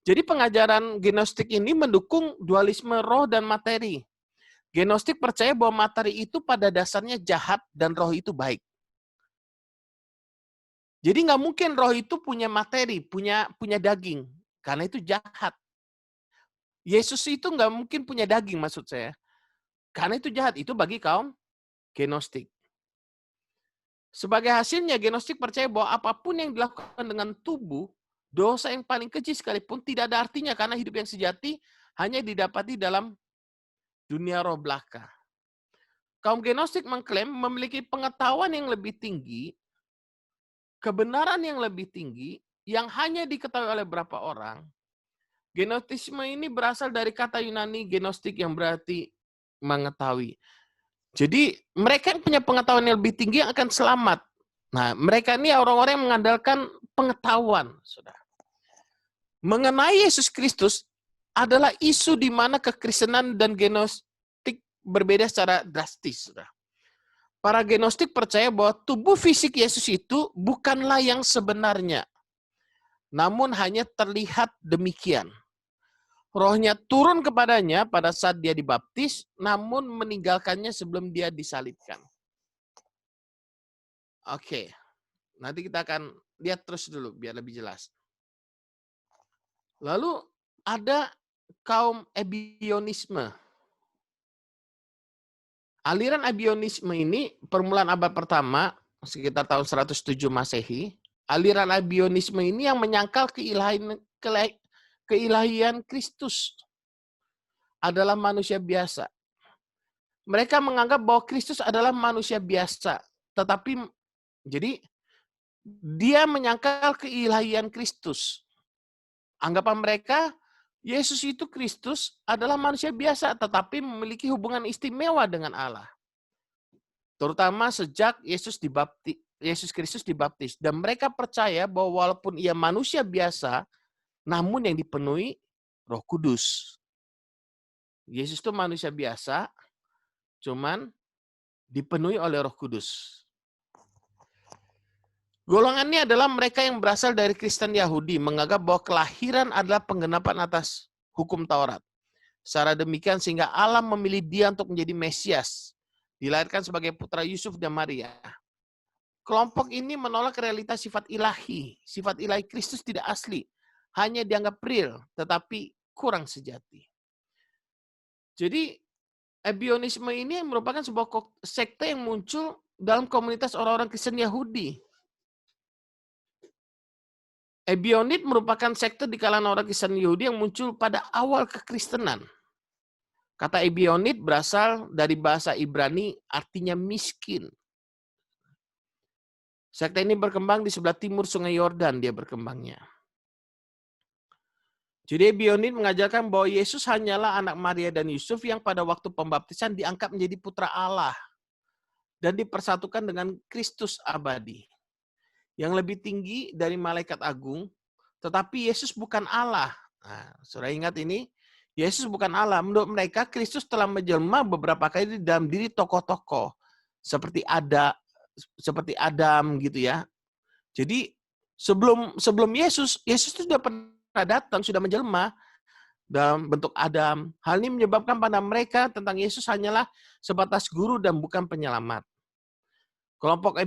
Jadi pengajaran Gnostik ini mendukung dualisme roh dan materi. Gnostik percaya bahwa materi itu pada dasarnya jahat dan roh itu baik. Jadi nggak mungkin roh itu punya materi, punya daging, karena itu jahat. Yesus itu nggak mungkin punya daging, maksud saya, karena itu jahat. Itu bagi kaum Gnostik. Sebagai hasilnya, Gnostik percaya bahwa apapun yang dilakukan dengan tubuh, dosa yang paling keji sekalipun tidak ada artinya karena hidup yang sejati hanya didapati dalam dunia roh belaka. Kaum Gnostik mengklaim memiliki pengetahuan yang lebih tinggi, kebenaran yang lebih tinggi, yang hanya diketahui oleh beberapa orang. Gnostisme ini berasal dari kata Yunani Gnostik yang berarti mengetahui. Jadi mereka yang punya pengetahuan yang lebih tinggi akan selamat. Nah, mereka ini orang-orang yang mengandalkan pengetahuan, saudara. Mengenai Yesus Kristus adalah isu di mana kekristenan dan Gnostik berbeda secara drastis, saudara. Para Gnostik percaya bahwa tubuh fisik Yesus itu bukanlah yang sebenarnya, namun hanya terlihat demikian. Rohnya turun kepadanya pada saat dia dibaptis, namun meninggalkannya sebelum dia disalibkan. Oke, nanti kita akan lihat terus dulu biar lebih jelas. Lalu ada kaum Ebionisme. Aliran Ebionisme ini permulaan abad pertama, sekitar tahun 107 Masehi. Aliran Ebionisme ini yang menyangkal keilahian Kristus adalah manusia biasa. Mereka menganggap bahwa Kristus adalah manusia biasa, tetapi jadi dia menyangkal keilahian Kristus. Anggapan mereka, Yesus itu Kristus adalah manusia biasa, tetapi memiliki hubungan istimewa dengan Allah. Terutama sejak Yesus Kristus dibaptis. Dan mereka percaya bahwa walaupun ia manusia biasa, namun yang dipenuhi Roh Kudus. Yesus itu manusia biasa, cuman dipenuhi oleh Roh Kudus. Golongan ini adalah mereka yang berasal dari Kristen Yahudi, menganggap bahwa kelahiran adalah penggenapan atas hukum Taurat. Secara demikian sehingga Allah memilih dia untuk menjadi Mesias, dilahirkan sebagai putra Yusuf dan Maria. Kelompok ini menolak realitas sifat ilahi. Sifat ilahi Kristus tidak asli, hanya dianggap real, tetapi kurang sejati. Jadi, Ebionisme ini merupakan sebuah sekte yang muncul dalam komunitas orang-orang Kristen Yahudi. Ebionit merupakan sekte di kalangan orang Kristen Yahudi yang muncul pada awal kekristenan. Kata Ebionit berasal dari bahasa Ibrani, artinya miskin. Sekte ini berkembang di sebelah timur Sungai Yordan, dia berkembangnya. Jadi Ebionit mengajarkan bahwa Yesus hanyalah anak Maria dan Yusuf yang pada waktu pembaptisan diangkat menjadi putra Allah dan dipersatukan dengan Kristus abadi, yang lebih tinggi dari malaikat agung, tetapi Yesus bukan Allah. Nah, saudara ingat ini, Yesus bukan Allah. Menurut mereka, Kristus telah menjelma beberapa kali di dalam diri tokoh-tokoh, seperti Adam gitu ya. Jadi sebelum Yesus itu sudah pernah datang, sudah menjelma dalam bentuk Adam. Hal ini menyebabkan pada mereka tentang Yesus hanyalah sebatas guru dan bukan penyelamat. Kelompok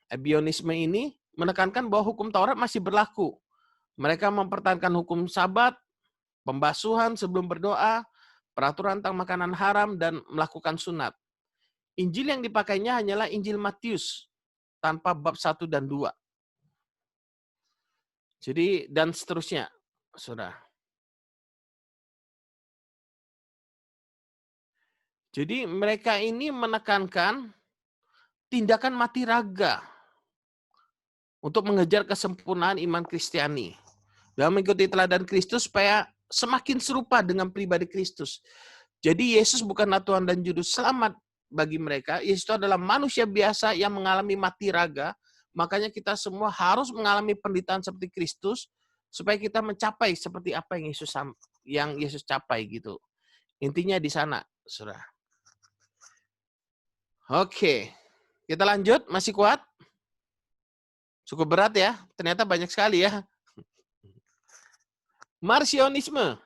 Ebionisme ini menekankan bahwa hukum Taurat masih berlaku. Mereka mempertahankan hukum Sabat, pembasuhan sebelum berdoa, peraturan tentang makanan haram, dan melakukan sunat. Injil yang dipakainya hanyalah Injil Matius, tanpa bab 1 dan 2. Jadi, dan seterusnya, saudara. Jadi, mereka ini menekankan tindakan mati raga untuk mengejar kesempurnaan iman Kristiani. Dan mengikuti teladan Kristus supaya semakin serupa dengan pribadi Kristus. Jadi Yesus bukanlah Tuhan dan Juru Selamat bagi mereka. Yesus itu adalah manusia biasa yang mengalami mati raga. Makanya kita semua harus mengalami penderitaan seperti Kristus supaya kita mencapai seperti apa yang Yesus capai gitu. Intinya di sana, saudara. Oke, kita lanjut. Masih kuat? Cukup berat ya, ternyata banyak sekali ya. Marcionisme.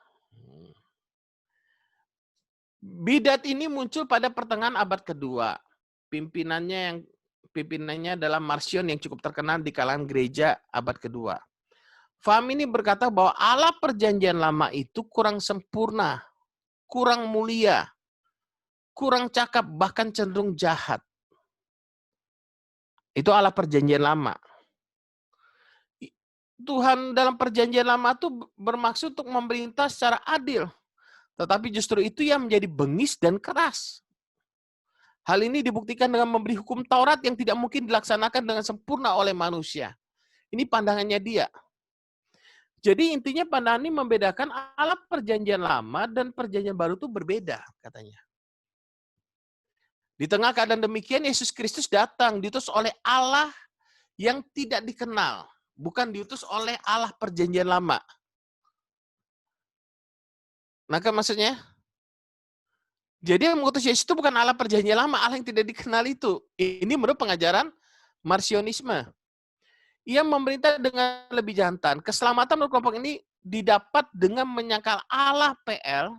Bidat ini muncul pada pertengahan abad kedua. Pimpinannya adalah Marcion yang cukup terkenal di kalangan gereja abad kedua. Faham ini berkata bahwa Allah perjanjian lama itu kurang sempurna, kurang mulia, kurang cakap, bahkan cenderung jahat. Itu Allah perjanjian lama. Tuhan dalam perjanjian lama itu bermaksud untuk memerintah secara adil. Tetapi justru itu yang menjadi bengis dan keras. Hal ini dibuktikan dengan memberi hukum Taurat yang tidak mungkin dilaksanakan dengan sempurna oleh manusia. Ini pandangannya dia. Jadi intinya pandangan ini membedakan Allah perjanjian lama dan perjanjian baru itu berbeda katanya. Di tengah keadaan demikian, Yesus Kristus datang diutus oleh Allah yang tidak dikenal. Bukan diutus oleh Allah perjanjian lama. Maka maksudnya, jadi yang mengutus Yesus itu bukan Allah perjanjian lama, Allah yang tidak dikenal itu. Ini menurut pengajaran Marcionisme. Ia memerintah dengan lebih jantan. Keselamatan menurut kelompok ini didapat dengan menyangkal Allah PL,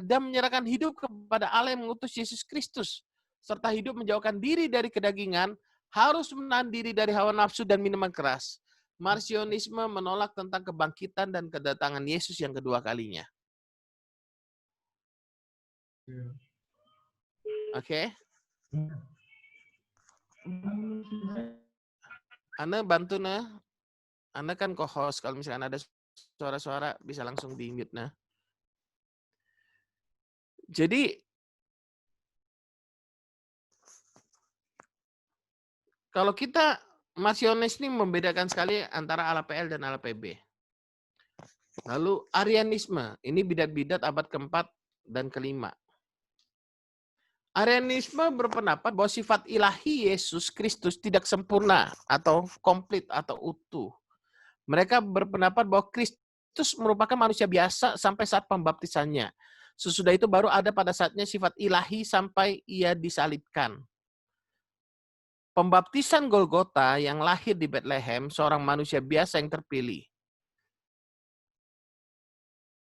dan menyerahkan hidup kepada Allah yang mengutus Yesus Kristus, serta hidup menjauhkan diri dari kedagingan, harus menahan diri dari hawa nafsu dan minuman keras. Marcionisme menolak tentang kebangkitan dan kedatangan Yesus yang kedua kalinya. Oke? Anda bantu nah. Anda kan co-host, kalau misalkan ada suara-suara bisa langsung di-mute nah. Jadi kalau kita Marcionis ini membedakan sekali antara ala PL dan ala PB. Lalu Arianisme, ini bidat-bidat abad keempat dan kelima. Arianisme berpendapat bahwa sifat ilahi Yesus Kristus tidak sempurna atau komplit atau utuh. Mereka berpendapat bahwa Kristus merupakan manusia biasa sampai saat pembaptisannya. Sesudah itu baru ada pada saatnya sifat ilahi sampai ia disalibkan. Pembaptisan Golgota yang lahir di Bethlehem, seorang manusia biasa yang terpilih.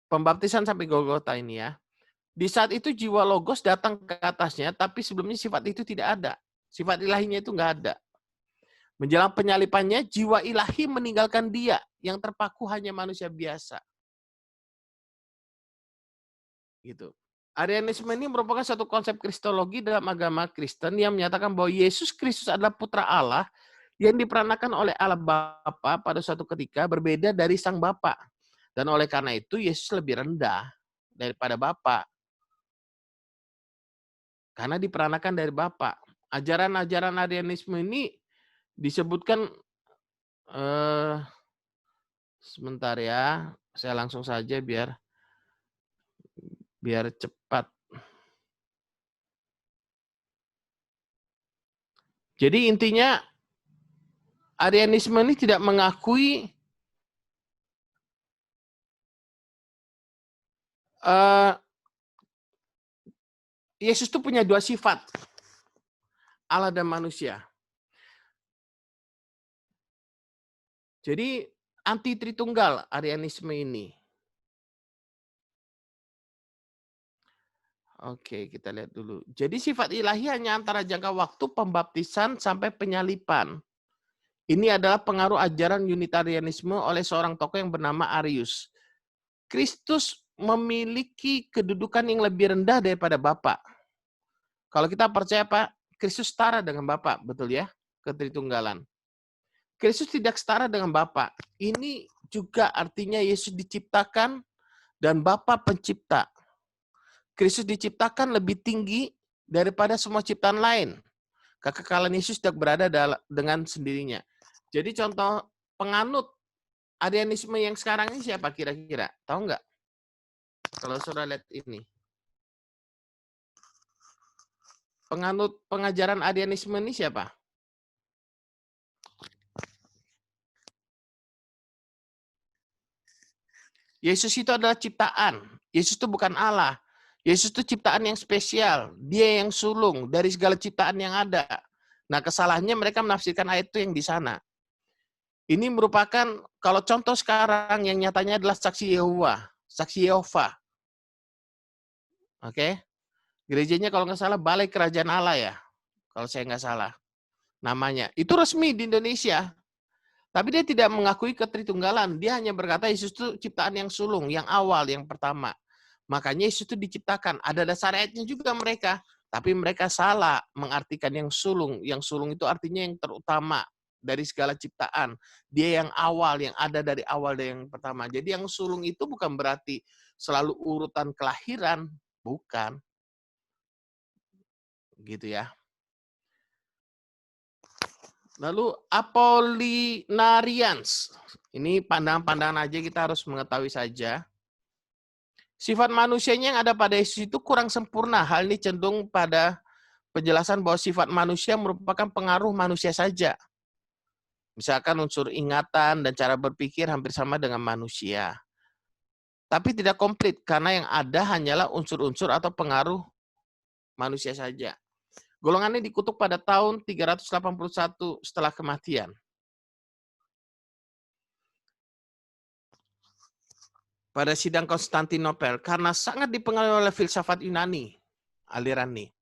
Pembaptisan sampai Golgota ini ya. Di saat itu jiwa logos datang ke atasnya, tapi sebelumnya sifat itu tidak ada. Sifat ilahinya itu nggak ada. Menjelang penyalipannya, jiwa ilahi meninggalkan dia, yang terpaku hanya manusia biasa. Gitu. Arianisme ini merupakan satu konsep kristologi dalam agama Kristen yang menyatakan bahwa Yesus Kristus adalah putra Allah yang diperanakan oleh Allah Bapa pada suatu ketika berbeda dari Sang Bapa. Dan oleh karena itu Yesus lebih rendah daripada Bapa. Karena diperanakan dari Bapa. Ajaran-ajaran Arianisme ini disebutkan sebentar ya, saya langsung saja biar cepat. Jadi intinya Arianisme ini tidak mengakui Yesus itu punya dua sifat, Allah dan manusia. Jadi anti Tritunggal Arianisme ini. Oke, kita lihat dulu. Jadi sifat ilahi hanya antara jangka waktu pembaptisan sampai penyalipan. Ini adalah pengaruh ajaran Unitarianisme oleh seorang tokoh yang bernama Arius. Kristus memiliki kedudukan yang lebih rendah daripada Bapa. Kalau kita percaya Pak, Kristus setara dengan Bapa, betul ya? Ketritunggalan. Kristus tidak setara dengan Bapa. Ini juga artinya Yesus diciptakan dan Bapa pencipta. Kristus diciptakan lebih tinggi daripada semua ciptaan lain. Kekekalan Yesus tidak berada dengan sendirinya. Jadi contoh penganut Arianisme yang sekarang ini siapa kira-kira? Tahu nggak? Kalau saudara lihat ini. Penganut pengajaran Arianisme ini siapa? Yesus itu adalah ciptaan. Yesus itu bukan Allah. Yesus itu ciptaan yang spesial. Dia yang sulung dari segala ciptaan yang ada. Nah, kesalahannya mereka menafsirkan ayat itu yang di sana. Ini merupakan, kalau contoh sekarang yang nyatanya adalah saksi Yehova. Oke? Gerejanya kalau nggak salah Balai Kerajaan Allah ya. Kalau saya nggak salah namanya. Itu resmi di Indonesia. Tapi dia tidak mengakui ketritunggalan. Dia hanya berkata Yesus itu ciptaan yang sulung, yang awal, yang pertama. Makanya Yesus itu diciptakan. Ada dasar ayatnya juga mereka. Tapi mereka salah mengartikan yang sulung. Yang sulung itu artinya yang terutama dari segala ciptaan. Dia yang awal, yang ada dari awal dari yang pertama. Jadi yang sulung itu bukan berarti selalu urutan kelahiran. Bukan. Gitu ya. Lalu Apollinarians. Ini pandangan-pandangan aja, kita harus mengetahui saja. Sifat manusianya yang ada pada Yesus itu kurang sempurna. Hal ini cenderung pada penjelasan bahwa sifat manusia merupakan pengaruh manusia saja. Misalkan unsur ingatan dan cara berpikir hampir sama dengan manusia. Tapi tidak komplit, karena yang ada hanyalah unsur-unsur atau pengaruh manusia saja. Golongannya dikutuk pada tahun 381 setelah kematian. pada sidang Konstantinopel karena sangat dipengaruhi oleh filsafat Yunani, aliran ini.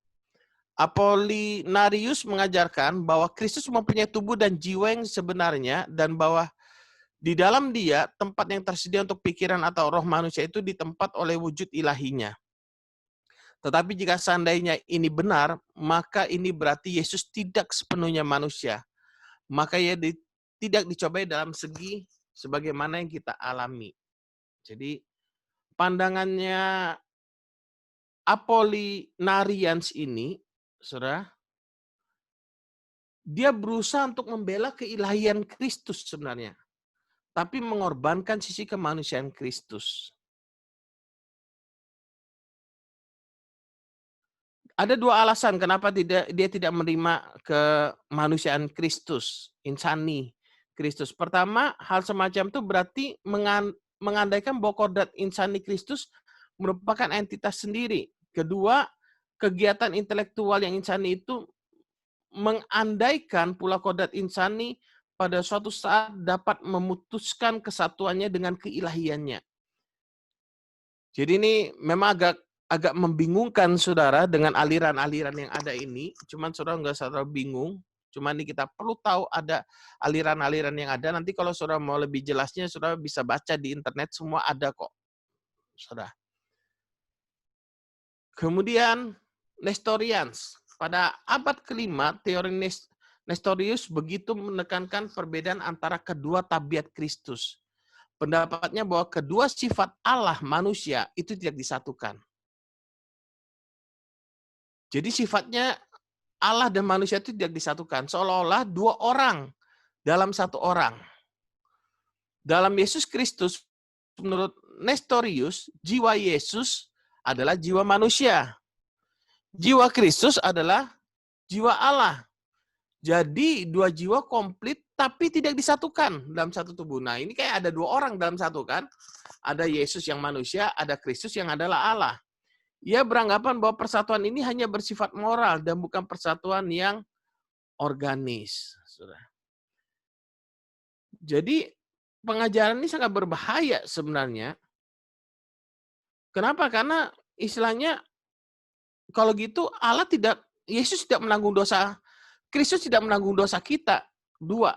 Apollinarius mengajarkan bahwa Kristus mempunyai tubuh dan jiwa yang sebenarnya dan bahwa di dalam dia tempat yang tersedia untuk pikiran atau roh manusia itu ditempat oleh wujud ilahinya. Tetapi jika seandainya ini benar, maka ini berarti Yesus tidak sepenuhnya manusia. Maka ia tidak dicobai dalam segi sebagaimana yang kita alami. Jadi pandangannya Apollinarians ini, saudara, dia berusaha untuk membela keilahian Kristus sebenarnya, tapi mengorbankan sisi kemanusiaan Kristus. Ada dua alasan kenapa dia tidak menerima kemanusiaan Kristus, insani Kristus. Pertama, hal semacam itu berarti mengandaikan bahwa kodrat insani Kristus merupakan entitas sendiri. Kedua, kegiatan intelektual yang insani itu mengandaikan pula kodrat insani pada suatu saat dapat memutuskan kesatuannya dengan keilahiannya. Jadi ini memang agak membingungkan saudara dengan aliran-aliran yang ada ini. Cuman saudara nggak usah terlalu bingung. Cuman ini kita perlu tahu ada aliran-aliran yang ada. Nanti kalau saudara mau lebih jelasnya, saudara bisa baca di internet, semua ada kok. Saudara. Kemudian Nestorians. Pada abad kelima, teori Nestorius begitu menekankan perbedaan antara kedua tabiat Kristus. Pendapatnya bahwa kedua sifat Allah manusia itu tidak disatukan. Jadi sifatnya Allah dan manusia itu tidak disatukan. Seolah-olah dua orang dalam satu orang. Dalam Yesus Kristus, menurut Nestorius, jiwa Yesus adalah jiwa manusia. Jiwa Kristus adalah jiwa Allah. Jadi dua jiwa komplit tapi tidak disatukan dalam satu tubuh. Nah ini kayak ada dua orang dalam satu kan. Ada Yesus yang manusia, ada Kristus yang adalah Allah. Ia beranggapan bahwa persatuan ini hanya bersifat moral dan bukan persatuan yang organis. Jadi pengajaran ini sangat berbahaya sebenarnya. Kenapa? Karena istilahnya kalau gitu Allah tidak, Yesus tidak menanggung dosa, Kristus tidak menanggung dosa kita. Dua.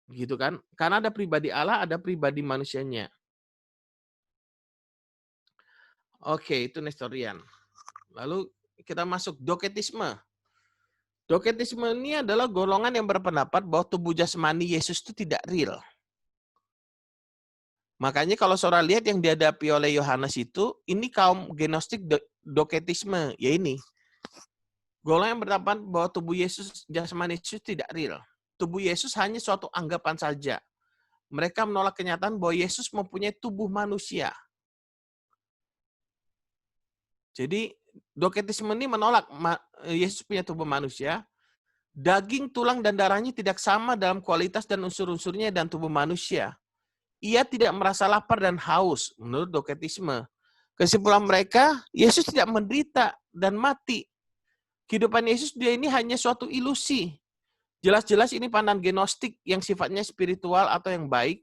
Gitu kan? Karena ada pribadi Allah, ada pribadi manusianya. Oke, itu Nestorian. Lalu kita masuk Doketisme. Doketisme ini adalah golongan yang berpendapat bahwa tubuh jasmani Yesus itu tidak real. Makanya kalau saudara lihat yang dihadapi oleh Yohanes itu, ini kaum gnostik doketisme, ya ini. Golongan yang berpendapat bahwa tubuh Yesus, jasmani Yesus tidak real. Tubuh Yesus hanya suatu anggapan saja. Mereka menolak kenyataan bahwa Yesus mempunyai tubuh manusia. Jadi doketisme ini menolak Yesus punya tubuh manusia. Daging, tulang, dan darahnya tidak sama dalam kualitas dan unsur-unsurnya dan tubuh manusia. Ia tidak merasa lapar dan haus, menurut doketisme. Kesimpulan mereka, Yesus tidak menderita dan mati. Kehidupan Yesus dia ini hanya suatu ilusi. Jelas-jelas ini pandangan gnostik yang sifatnya spiritual atau yang baik,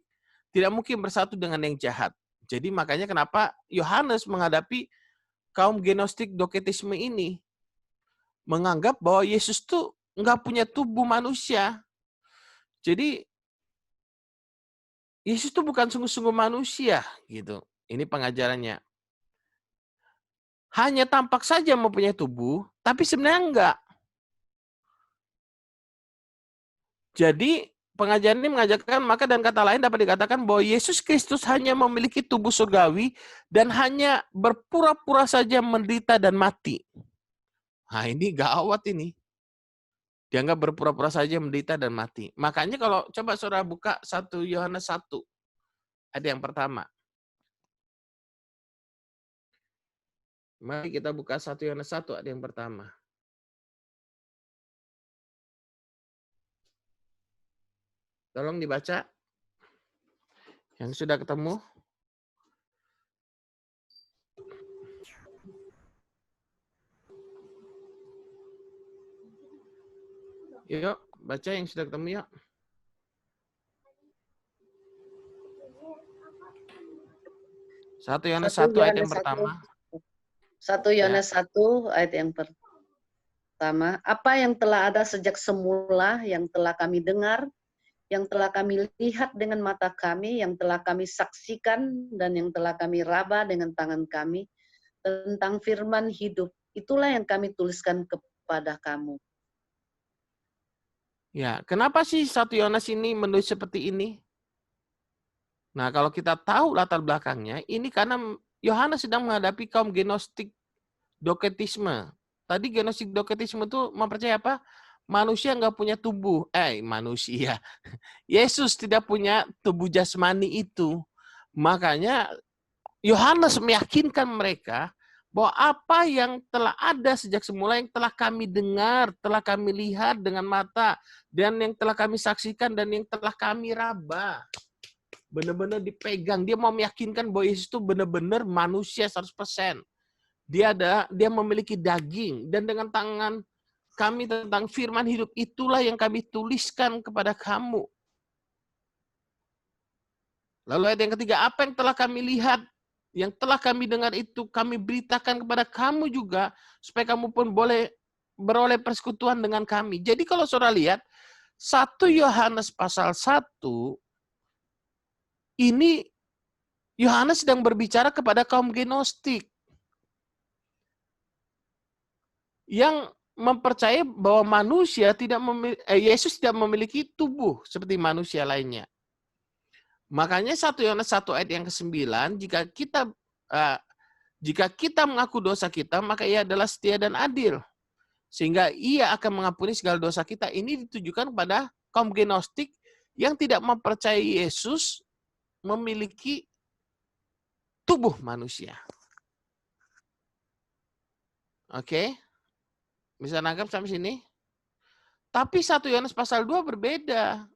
tidak mungkin bersatu dengan yang jahat. Jadi makanya kenapa Yohanes menghadapi kaum gnostik doketisme ini, menganggap bahwa Yesus tuh nggak punya tubuh manusia. Jadi Yesus itu bukan sungguh-sungguh manusia, gitu. Ini pengajarannya. Hanya tampak saja mempunyai tubuh, tapi sebenarnya enggak. Jadi pengajaran ini mengajarkan maka dan kata lain dapat dikatakan bahwa Yesus Kristus hanya memiliki tubuh surgawi dan hanya berpura-pura saja menderita dan mati. Nah ini gawat ini. Dianggap berpura-pura saja menderita dan mati. Makanya kalau coba saudara buka 1 Yohanes 1. Ada yang pertama. Mari kita buka 1 Yohanes 1, ada yang pertama. Tolong dibaca. Yang sudah ketemu. Yuk, baca yang sudah ketemu yuk. 1 Yohanes 1 1 ayat yang Yohanes 1. pertama. 1 Yohanes 1 ayat yang pertama. Apa yang telah ada sejak semula, yang telah kami dengar, yang telah kami lihat dengan mata kami, yang telah kami saksikan, dan yang telah kami raba dengan tangan kami, tentang firman hidup. Itulah yang kami tuliskan kepada kamu. Ya, kenapa sih 1 Yohanes ini menulis seperti ini? Nah, kalau kita tahu latar belakangnya, ini karena Yohanes sedang menghadapi kaum gnostik doketisme. Tadi gnostik doketisme itu mempercayai apa? Manusia nggak punya tubuh. Manusia. Yesus tidak punya tubuh jasmani itu. Makanya Yohanes meyakinkan mereka bahwa apa yang telah ada sejak semula, yang telah kami dengar, telah kami lihat dengan mata, dan yang telah kami saksikan, dan yang telah kami raba. Benar-benar dipegang. Dia mau meyakinkan bahwa Yesus itu benar-benar manusia 100%. Dia memiliki daging. Dan dengan tangan kami tentang firman hidup, itulah yang kami tuliskan kepada kamu. Lalu ayat yang ketiga, apa yang telah kami lihat, yang telah kami dengar itu kami beritakan kepada kamu juga, supaya kamu pun boleh beroleh persekutuan dengan kami. Jadi kalau saudara lihat, 1 Yohanes pasal 1, ini Yohanes sedang berbicara kepada kaum gnostik yang mempercayai bahwa Yesus tidak memiliki tubuh seperti manusia lainnya. Makanya 1 Yohanes 1 ayat yang ke-9, jika kita mengaku dosa kita, maka ia adalah setia dan adil, sehingga ia akan mengampuni segala dosa kita. Ini ditujukan kepada kaum gnostik yang tidak mempercayai Yesus memiliki tubuh manusia. Oke? Bisa nangkap sampai sini? Tapi 1 Yohanes pasal 2 berbeda.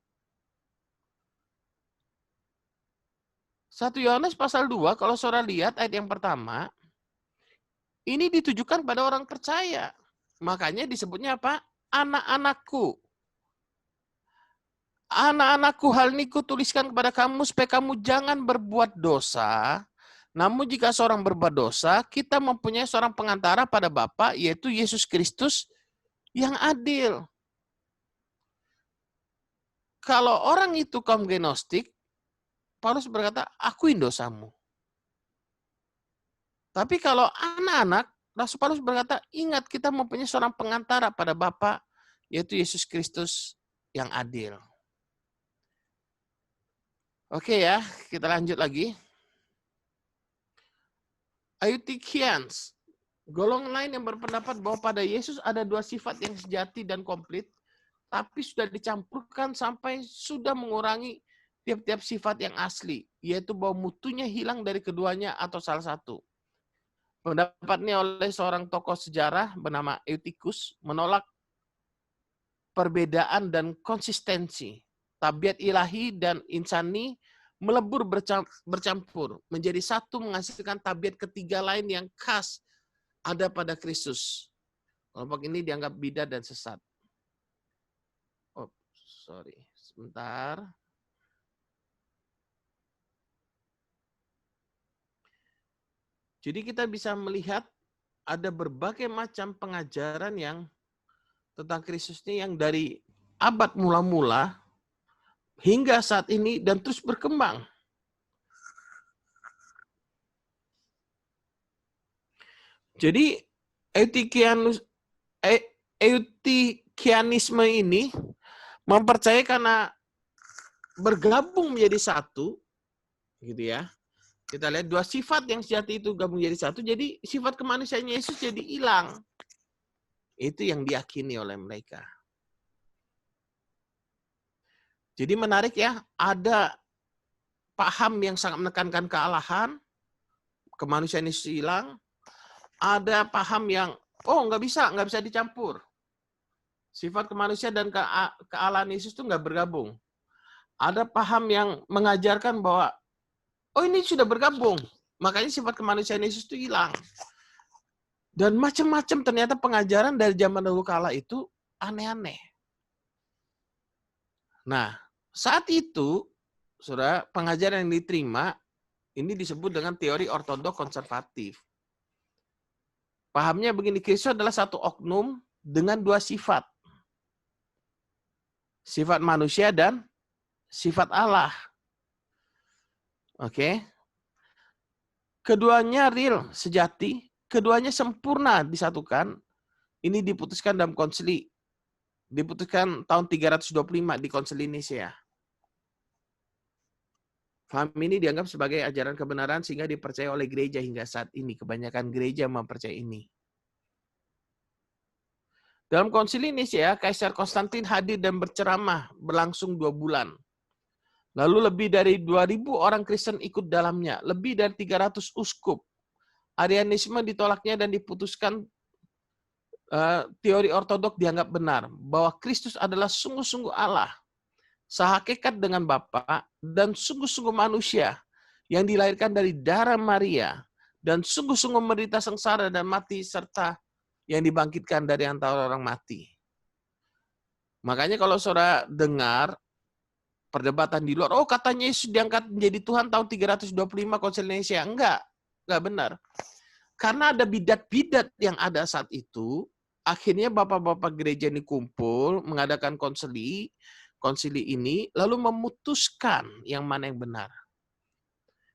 1 Yohanes pasal 2, kalau saudara lihat ayat yang pertama, ini ditujukan pada orang percaya. Makanya disebutnya apa? Anak-anakku. Anak-anakku, hal ini kutuliskan kepada kamu supaya kamu jangan berbuat dosa. Namun jika seorang berbuat dosa, kita mempunyai seorang pengantara pada Bapa, yaitu Yesus Kristus yang adil. Kalau orang itu kaum gnostik, Paulus berkata, akuin dosamu. Tapi kalau anak-anak, Rasul Paulus berkata, ingat kita mempunyai seorang pengantara pada Bapa, yaitu Yesus Kristus yang adil. Oke ya, kita lanjut lagi. Eutychians, golongan lain yang berpendapat bahwa pada Yesus ada 2 sifat yang sejati dan komplit, tapi sudah dicampurkan sampai sudah mengurangi tiap-tiap sifat yang asli, yaitu bahwa mutunya hilang dari keduanya atau salah satu. Pendapatnya oleh seorang tokoh sejarah bernama Eutychus menolak perbedaan dan konsistensi. Tabiat ilahi dan insani melebur bercampur menjadi satu, menghasilkan tabiat ketiga lain yang khas ada pada Kristus. Kelompok ini dianggap bidah dan sesat. Sebentar. Jadi kita bisa melihat ada berbagai macam pengajaran yang tentang Kristus ini yang dari abad mula-mula hingga saat ini dan terus berkembang. Jadi Eutychianisme ini mempercayai karena bergabung menjadi satu, gitu ya. Kita lihat 2 sifat yang sejati itu gabung jadi satu, jadi sifat kemanusiaan Yesus jadi hilang. Itu yang diyakini oleh mereka. Jadi menarik ya, ada paham yang sangat menekankan kealahan, kemanusiaan Yesus hilang. Ada paham yang, nggak bisa dicampur. Sifat kemanusiaan dan kealahan Yesus itu nggak bergabung. Ada paham yang mengajarkan bahwa, ini sudah bergabung, makanya sifat kemanusiaan Yesus itu hilang. Dan macam-macam ternyata pengajaran dari zaman dahulu kala itu aneh-aneh. Nah, saat itu, saudara, pengajaran yang diterima Ini disebut dengan teori ortodok konservatif. Pahamnya begini, Kristus adalah satu oknum dengan dua sifat. Sifat manusia dan sifat Allah. Oke. Keduanya real, sejati, keduanya sempurna disatukan. Ini diputuskan dalam konsili. Diputuskan tahun 325 di konsili Nicea. Faham ini dianggap sebagai ajaran kebenaran sehingga dipercaya oleh gereja hingga saat ini. Kebanyakan gereja mempercayai ini. Dalam konsili Nicea, Kaisar Konstantin hadir dan berceramah berlangsung 2 bulan. Lalu lebih dari 2.000 orang Kristen ikut dalamnya. Lebih dari 300 uskup. Arianisme ditolaknya dan diputuskan teori ortodok dianggap benar. Bahwa Kristus adalah sungguh-sungguh Allah. Sehakikat dengan Bapa dan sungguh-sungguh manusia yang dilahirkan dari darah Maria dan sungguh-sungguh menderita sengsara dan mati serta yang dibangkitkan dari antara orang mati. Makanya kalau saudara dengar perdebatan di luar, oh katanya Yesus diangkat menjadi Tuhan tahun 325 Konsili Nicea. Enggak benar. Karena ada bidat-bidat yang ada saat itu, akhirnya bapak-bapak gereja ini kumpul, mengadakan konsili ini, lalu memutuskan yang mana yang benar.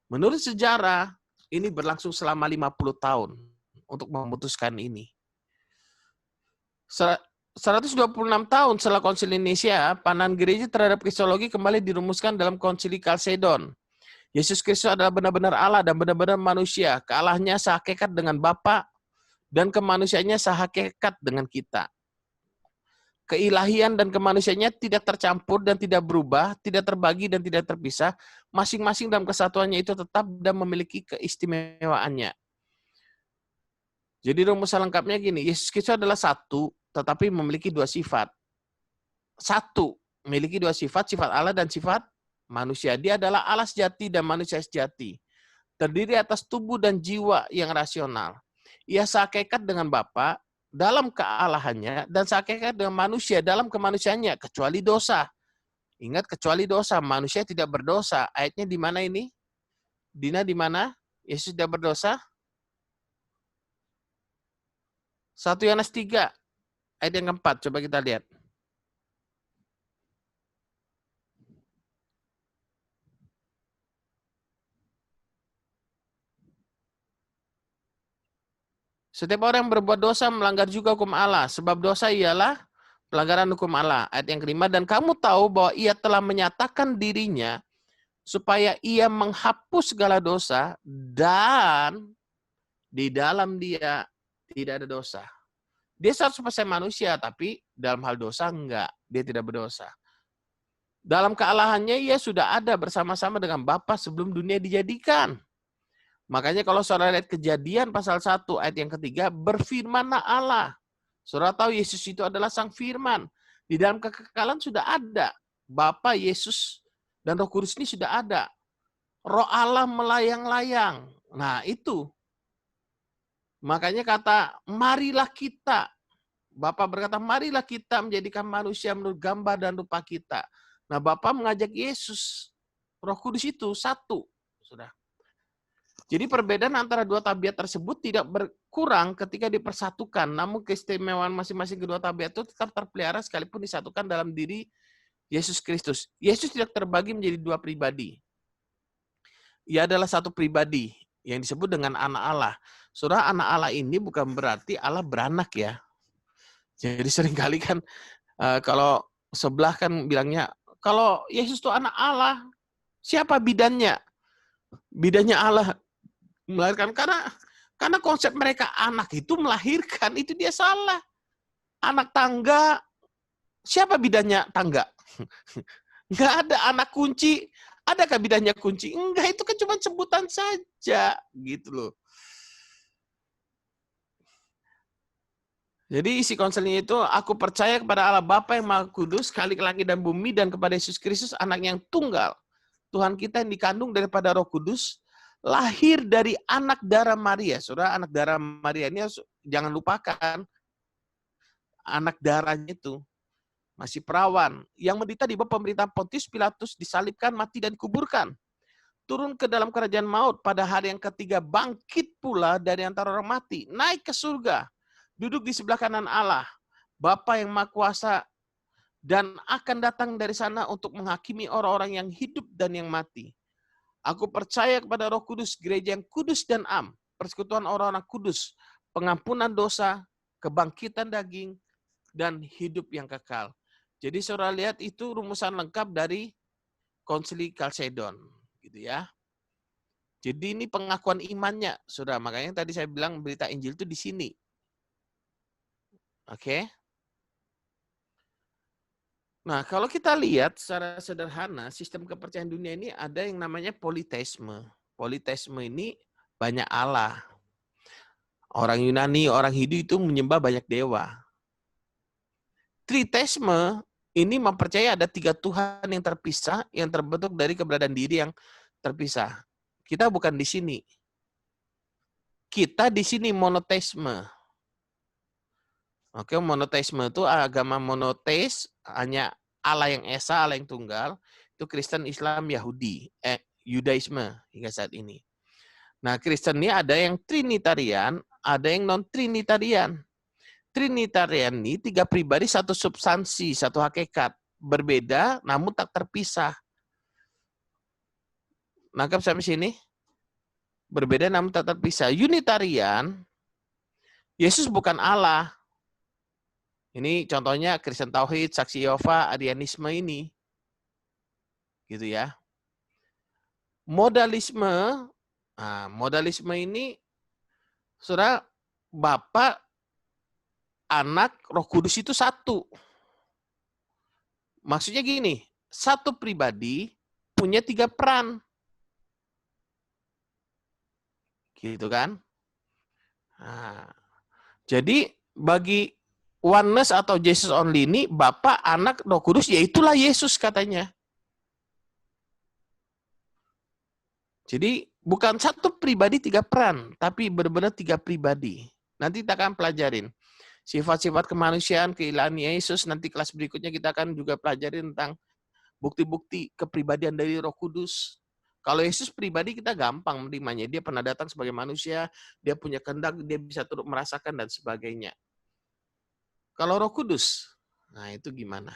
Menurut sejarah, ini berlangsung selama 50 tahun untuk memutuskan ini. 126 tahun setelah konsili Nicea, pandangan gereja terhadap kristologi kembali dirumuskan dalam konsili Kalsedon. Yesus Kristus adalah benar-benar Allah dan benar-benar manusia. Kealahnya sehakikat dengan Bapa dan kemanusiaannya sehakikat dengan kita. Keilahian dan kemanusiaannya tidak tercampur dan tidak berubah, tidak terbagi dan tidak terpisah. Masing-masing dalam kesatuannya itu tetap dan memiliki keistimewaannya. Jadi rumusan lengkapnya gini, Yesus Kristus adalah satu, tetapi memiliki dua sifat. Satu, memiliki dua sifat, sifat Allah dan sifat manusia. Dia adalah Allah sejati dan manusia sejati. Terdiri atas tubuh dan jiwa yang rasional. Ia sehakikat dengan Bapa dalam kealahannya dan sehakikat dengan manusia dalam kemanusiaannya, kecuali dosa. Ingat, kecuali dosa, manusia tidak berdosa. Ayatnya di mana ini? Dina, di mana Yesus tidak berdosa? 1 Yohanes 3, ayat yang keempat. Coba kita lihat. Setiap orang yang berbuat dosa melanggar juga hukum Allah, sebab dosa ialah pelanggaran hukum Allah. Ayat yang kelima, dan kamu tahu bahwa ia telah menyatakan dirinya supaya ia menghapus segala dosa dan di dalam dia tidak ada dosa. Dia 100% manusia, tapi dalam hal dosa enggak. Dia tidak berdosa. Dalam kealahannya ia sudah ada bersama-sama dengan Bapa sebelum dunia dijadikan. Makanya kalau saudara lihat Kejadian pasal 1 ayat yang ketiga, berfirmanlah Allah. Saudara tahu Yesus itu adalah Sang Firman. Di dalam kekekalan sudah ada. Bapa, Yesus, dan Roh Kudus ini sudah ada. Roh Allah melayang-layang. Nah itu. Makanya kata, marilah kita. Bapa berkata, marilah kita menjadikan manusia menurut gambar dan rupa kita. Nah Bapa mengajak Yesus. Roh Kudus itu satu. Sudah. Jadi perbedaan antara dua tabiat tersebut tidak berkurang ketika dipersatukan, namun keistimewaan masing-masing kedua tabiat itu tetap terpelihara sekalipun disatukan dalam diri Yesus Kristus. Yesus tidak terbagi menjadi dua pribadi. Ia adalah satu pribadi yang disebut dengan anak Allah. Saudara, anak Allah ini bukan berarti Allah beranak ya. Jadi seringkali kan kalau sebelah kan bilangnya, kalau Yesus itu anak Allah, siapa bidannya? Bidannya Allah melahirkan, karena konsep mereka anak itu melahirkan, itu dia salah. Anak tangga, siapa bidannya tangga? Enggak ada. Anak kunci, adakah bidannya kunci? Enggak, itu kan cuma sebutan saja, gitu loh. Jadi isi konselnya itu, aku percaya kepada Allah Bapa yang Maha Kudus, Khalik langit dan bumi, dan kepada Yesus Kristus, anak yang tunggal, Tuhan kita yang dikandung daripada Roh Kudus, lahir dari anak darah Maria. Saudara, anak darah Maria ini jangan lupakan, anak darahnya itu masih perawan, yang menderita di bawah pemerintahan Pontius Pilatus, disalibkan, mati, dan dikuburkan. turun ke dalam kerajaan maut, pada hari yang ketiga bangkit pula dari antara orang mati, naik ke surga, duduk di sebelah kanan Allah, Bapa yang Maha Kuasa, dan akan datang dari sana untuk menghakimi orang-orang yang hidup dan yang mati. Aku percaya kepada Roh Kudus, gereja yang kudus dan am, persekutuan orang-orang kudus, pengampunan dosa, kebangkitan daging, dan hidup yang kekal. Jadi saudara lihat itu rumusan lengkap dari Konsili Kalsedon, gitu ya. Jadi ini pengakuan imannya, saudara. Makanya tadi saya bilang berita Injil itu di sini. Oke. Nah, kalau kita lihat secara sederhana, sistem kepercayaan dunia ini ada yang namanya politeisme. Politeisme ini banyak Allah. Orang Yunani, orang Hindu itu menyembah banyak dewa. Triteisme ini mempercayai ada 3 Tuhan yang terpisah, yang terbentuk dari keberadaan diri yang terpisah. Kita bukan di sini. Kita di sini monoteisme. Oke, monoteisme itu agama monoteis, hanya Allah yang esa, Allah yang tunggal. Itu Kristen, Islam, Yahudi, Yudaisme hingga saat ini. Nah, Kristen ini ada yang Trinitarian, ada yang non-Trinitarian. Trinitarian ini 3 pribadi, 1 substansi, 1 hakikat. Berbeda, namun tak terpisah. Nangkap sampai sini? Berbeda, namun tak terpisah. Unitarian, Yesus bukan Allah. Ini contohnya Kristen Tauhid, Saksi Yehova, Arianisme ini. Gitu ya. Modalisme, nah, modalisme ini, saudara, Bapa, Anak, Roh Kudus itu satu. Maksudnya gini, satu pribadi punya 3 peran. Gitu kan. Nah, jadi bagi oneness atau Jesus only ini, Bapa, Anak, Roh Kudus, yaitulah Yesus katanya. Jadi bukan satu pribadi 3 peran, tapi benar-benar 3 pribadi. Nanti kita akan pelajarin sifat-sifat kemanusiaan, keilahian Yesus. Nanti kelas berikutnya kita akan juga pelajarin tentang bukti-bukti kepribadian dari Roh Kudus. Kalau Yesus pribadi kita gampang menerimanya. Dia pernah datang sebagai manusia, dia punya kehendak, dia bisa turut merasakan dan sebagainya. Kalau Roh Kudus, nah itu gimana?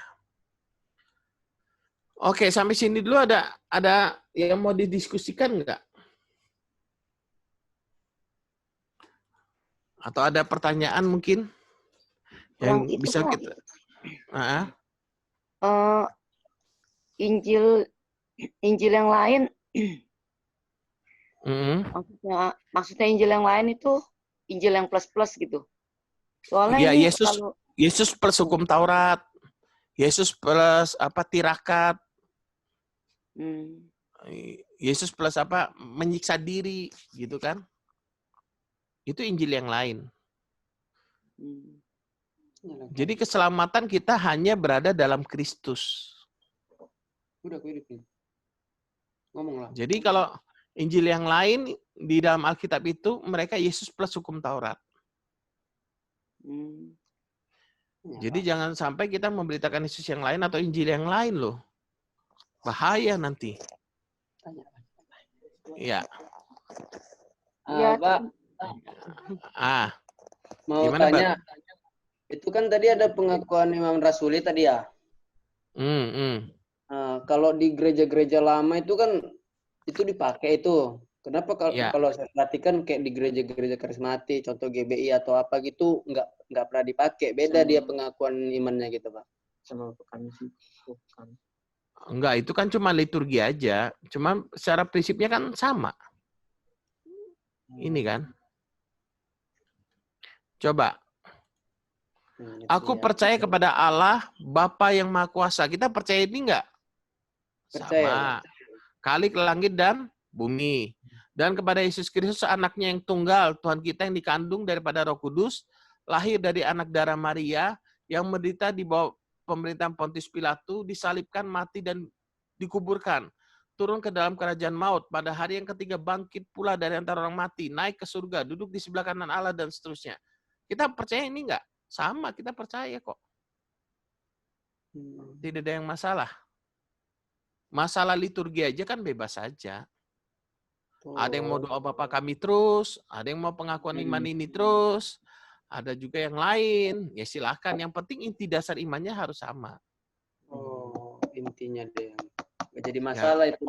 Oke, sampai sini dulu ada yang mau didiskusikan nggak? Atau ada pertanyaan mungkin yang Itu bisa Pak, kita? Injil yang lain, maksudnya Injil yang lain itu Injil yang plus gitu. Soalnya Ya, ini Yesus plus hukum Taurat, Yesus plus tirakat, Yesus plus menyiksa diri, gitu kan? Itu Injil yang lain. Jadi keselamatan kita hanya berada dalam Kristus. Jadi kalau Injil yang lain di dalam Alkitab itu mereka Yesus plus hukum Taurat. Jadi jangan sampai kita memberitakan Yesus yang lain atau Injil yang lain loh. Bahaya nanti. Ya. Pak. Mau gimana, tanya, itu kan tadi ada pengakuan Imam Rasuli tadi ya. Kalau di gereja-gereja lama itu kan itu dipakai itu. Kenapa kalau saya perhatikan kayak di gereja-gereja karismatik, contoh GBI atau apa gitu, nggak pernah dipakai. Beda dia pengakuan imannya gitu, Pak. Sama kami sih bukan. Enggak, itu kan cuma liturgi aja. Cuma secara prinsipnya kan sama. Ini kan. Coba. Aku percaya kepada Allah, Bapa yang Maha Kuasa. Kita percaya ini enggak? Sama. Khalik langit dan bumi. Dan kepada Yesus Kristus, anaknya yang tunggal, Tuhan kita yang dikandung daripada Roh Kudus, lahir dari anak darah Maria, yang menderita di bawah pemerintahan Pontius Pilatus, disalibkan, mati, dan dikuburkan. Turun ke dalam kerajaan maut. Pada hari yang ketiga bangkit pula dari antara orang mati. Naik ke surga. Duduk di sebelah kanan Allah dan seterusnya. Kita percaya ini enggak? Sama, kita percaya kok. Tidak ada yang masalah. Masalah liturgi aja kan bebas saja. Ada yang mau doa Bapa Kami terus, ada yang mau pengakuan iman ini terus, ada juga yang lain. Ya silahkan, yang penting inti dasar imannya harus sama. Oh, intinya deh. Nggak jadi Ya, masalah itu.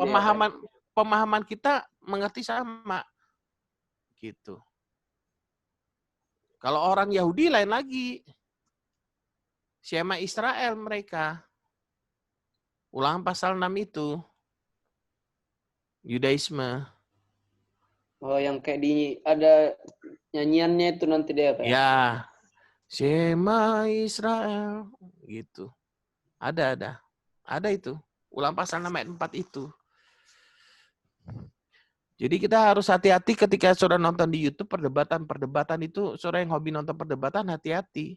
pemahaman kita mengerti sama. Gitu. Kalau orang Yahudi lain lagi. Syema Israel mereka. Ulangan pasal 6 itu. Yudaisme. Oh, yang kayak ada nyanyiannya itu nanti deh apa ya? Ya. Syema Israel. Gitu. Ada itu. Ulangan pasal 6 ayat 4 itu. Jadi kita harus hati-hati ketika saudara nonton di YouTube perdebatan itu, saudara yang hobi nonton perdebatan hati-hati.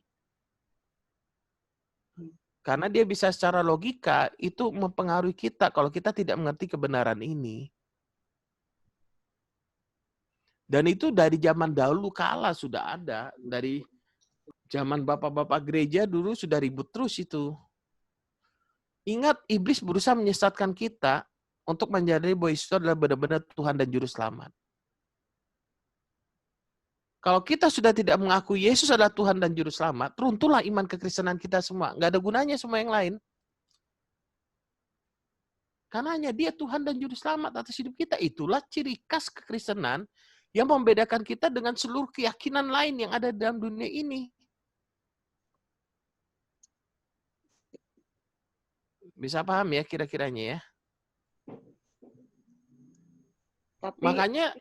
Karena dia bisa secara logika itu mempengaruhi kita kalau kita tidak mengerti kebenaran ini. Dan itu dari zaman dahulu kala sudah ada. Dari zaman bapak-bapak gereja dulu sudah ribut terus itu. Ingat, iblis berusaha menyesatkan kita untuk menjadi bahwa Yesus adalah benar-benar Tuhan dan Juru Selamat. Kalau kita sudah tidak mengakui Yesus adalah Tuhan dan Juru Selamat, runtuhlah iman kekristenan kita semua. Nggak ada gunanya semua yang lain. Karena hanya Dia Tuhan dan Juru Selamat atas hidup kita. Itulah ciri khas kekristenan yang membedakan kita dengan seluruh keyakinan lain yang ada dalam dunia ini. Bisa paham ya kira-kiranya ya? Tapi Makanya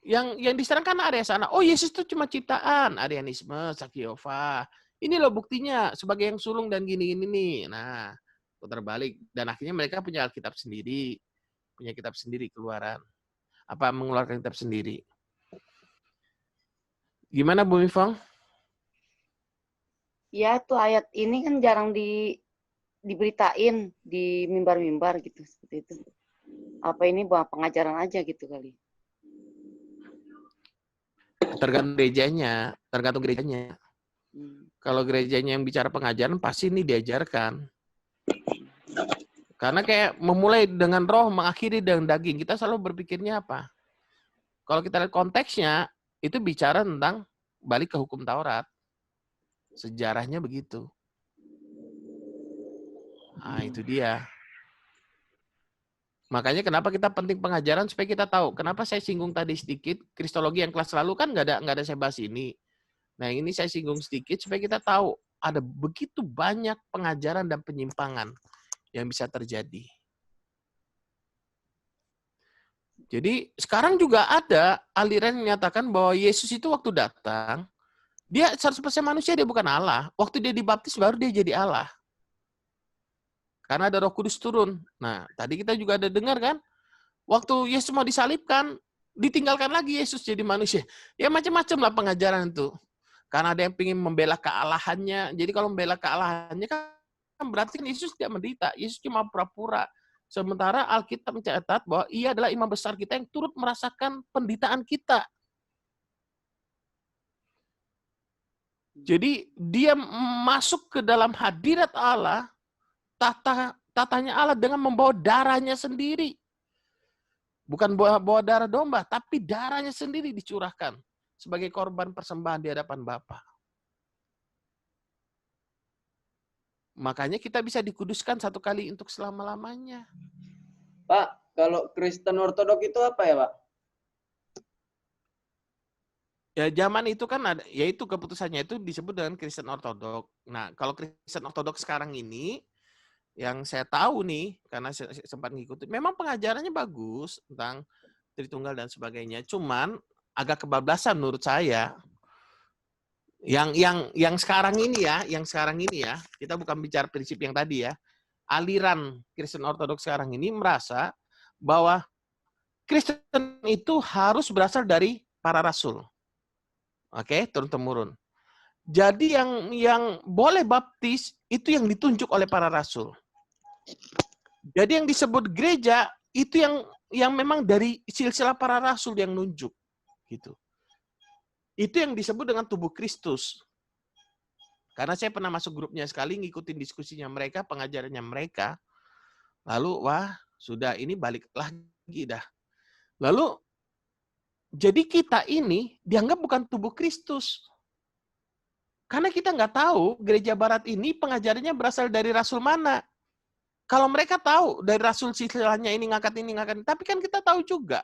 yang diserang kan area sana. Oh, Yesus itu cuma ciptaan, Arianisme, Saksi Yehova. Ini loh buktinya sebagai yang sulung dan gini-gini nih. Nah, putar balik. Dan akhirnya mereka punya Alkitab sendiri. Punya kitab sendiri Keluaran. Apa mengeluarkan kitab sendiri. Gimana Bu Mifong? ya tuh ayat ini kan jarang diberitain di mimbar-mimbar gitu seperti itu. Apa ini buat pengajaran aja gitu kali. Tergantung gerejanya. Kalau gerejanya yang bicara pengajaran, pasti ini diajarkan. Karena kayak memulai dengan roh, mengakhiri dengan daging. Kita selalu berpikirnya apa? Kalau kita lihat konteksnya, itu bicara tentang balik ke hukum Taurat. Sejarahnya begitu. Nah, itu dia. Makanya kenapa kita penting pengajaran supaya kita tahu. Kenapa saya singgung tadi sedikit kristologi yang kelas lalu kan nggak ada saya bahas ini. Nah ini saya singgung sedikit supaya kita tahu ada begitu banyak pengajaran dan penyimpangan yang bisa terjadi. Jadi sekarang juga ada aliran yang menyatakan bahwa Yesus itu waktu datang dia 100% manusia, dia bukan Allah. Waktu dia dibaptis baru dia jadi Allah. Karena ada Roh Kudus turun. Nah, tadi kita juga ada dengar kan, waktu Yesus mau disalibkan, ditinggalkan lagi Yesus jadi manusia. Ya macam-macam lah pengajaran itu. Karena ada yang ingin membela kealahannya. Jadi kalau membela kealahannya kan berarti kan Yesus tidak menderita. Yesus cuma pura-pura. Sementara Alkitab mencatat bahwa ia adalah imam besar kita yang turut merasakan penderitaan kita. Jadi dia masuk ke dalam hadirat Allah, tatanya Allah dengan membawa darahnya sendiri. Bukan bawa darah domba, tapi darahnya sendiri dicurahkan sebagai korban persembahan di hadapan Bapa. Makanya kita bisa dikuduskan satu kali untuk selama-lamanya. Pak, kalau Kristen Ortodok itu apa ya, Pak? Ya zaman itu kan ada, yaitu keputusannya itu disebut dengan Kristen Ortodok. Nah, kalau Kristen Ortodok sekarang ini, yang saya tahu nih, karena saya sempat ngikutin, memang pengajarannya bagus tentang Tritunggal dan sebagainya. Cuman agak kebablasan menurut saya. Yang sekarang ini ya, kita bukan bicara prinsip yang tadi ya. Aliran Kristen Ortodoks sekarang ini merasa bahwa Kristen itu harus berasal dari para rasul. Oke, turun-temurun. Jadi yang boleh baptis itu yang ditunjuk oleh para rasul. Jadi yang disebut gereja itu yang memang dari silsilah para rasul yang nunjuk, gitu. Itu yang disebut dengan tubuh Kristus. Karena saya pernah masuk grupnya sekali, ngikutin diskusinya mereka, pengajarannya mereka. Lalu, wah, sudah ini balik lagi dah. Lalu Jadi kita ini dianggap bukan tubuh Kristus. Karena kita nggak tahu gereja barat ini pengajarannya berasal dari rasul mana. Kalau mereka tahu dari rasul silsilahnya ini ngangkat ini, tapi kan kita tahu juga,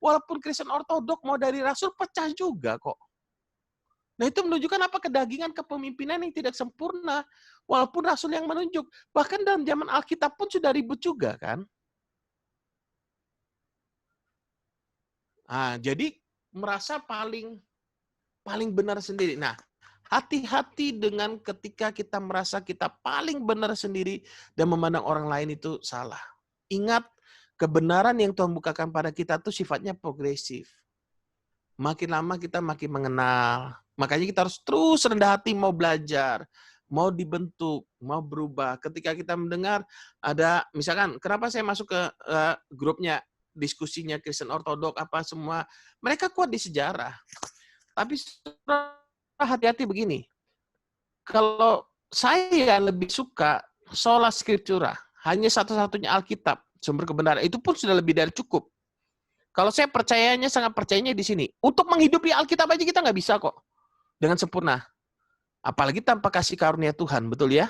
walaupun Kristen Ortodok mau dari rasul pecah juga kok. Nah itu menunjukkan apa? Kedagingan kepemimpinan yang tidak sempurna, walaupun rasul yang menunjuk. Bahkan dalam zaman Alkitab pun sudah ribut juga kan. Nah, jadi merasa paling benar sendiri. Nah, hati-hati dengan ketika kita merasa kita paling benar sendiri dan memandang orang lain itu salah. Ingat, kebenaran yang Tuhan bukakan pada kita itu sifatnya progresif. Makin lama kita makin mengenal. Makanya kita harus terus rendah hati mau belajar, mau dibentuk, mau berubah. Ketika kita mendengar ada, misalkan, kenapa saya masuk ke grupnya, diskusinya Kristen Ortodok, apa semua, mereka kuat di sejarah. Tapi hati-hati begini, kalau saya lebih suka sola scriptura, hanya satu-satunya Alkitab, sumber kebenaran, itu pun sudah lebih dari cukup. Kalau saya sangat percayanya di sini. Untuk menghidupi Alkitab aja kita nggak bisa kok dengan sempurna. Apalagi tanpa kasih karunia Tuhan, betul ya?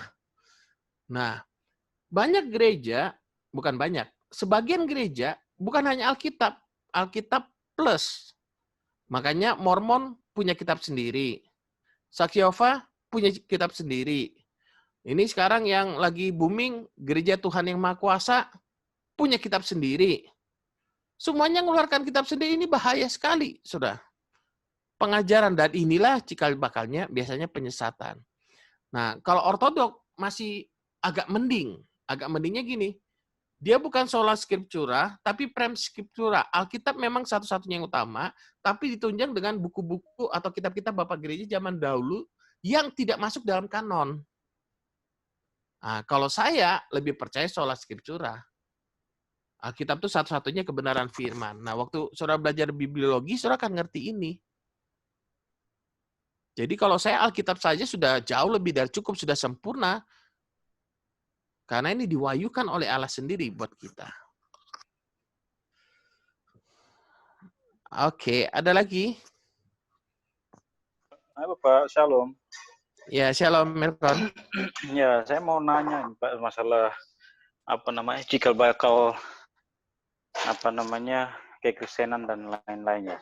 Nah, banyak gereja, bukan banyak, sebagian gereja bukan hanya Alkitab, Alkitab plus. Makanya Mormon punya kitab sendiri. Saksi Yehova punya kitab sendiri. Ini sekarang yang lagi booming, Gereja Tuhan Yang Maha Kuasa punya kitab sendiri. Semuanya mengeluarkan kitab sendiri, ini bahaya sekali, saudara. Pengajaran, dan inilah cikal bakalnya biasanya penyesatan. Nah, kalau Ortodok masih agak mending. Agak mendingnya gini, dia bukan sola scriptura, tapi prem scriptura. Alkitab memang satu-satunya yang utama, tapi ditunjang dengan buku-buku atau kitab-kitab Bapak Gereja zaman dahulu yang tidak masuk dalam kanon. Nah, kalau saya lebih percaya sola scriptura. Alkitab itu satu-satunya kebenaran firman. Nah, waktu saudara belajar bibliologi, saudara akan ngerti ini. Jadi kalau saya Alkitab saja sudah jauh lebih dari cukup, sudah sempurna. Karena ini diwahyukan oleh Allah sendiri buat kita. Oke, ada lagi? Halo Pak, Shalom. Ya, Shalom Melkon. Ya, saya mau nanya nih, Pak, masalah cikal bakal kekristenan dan lain-lainnya.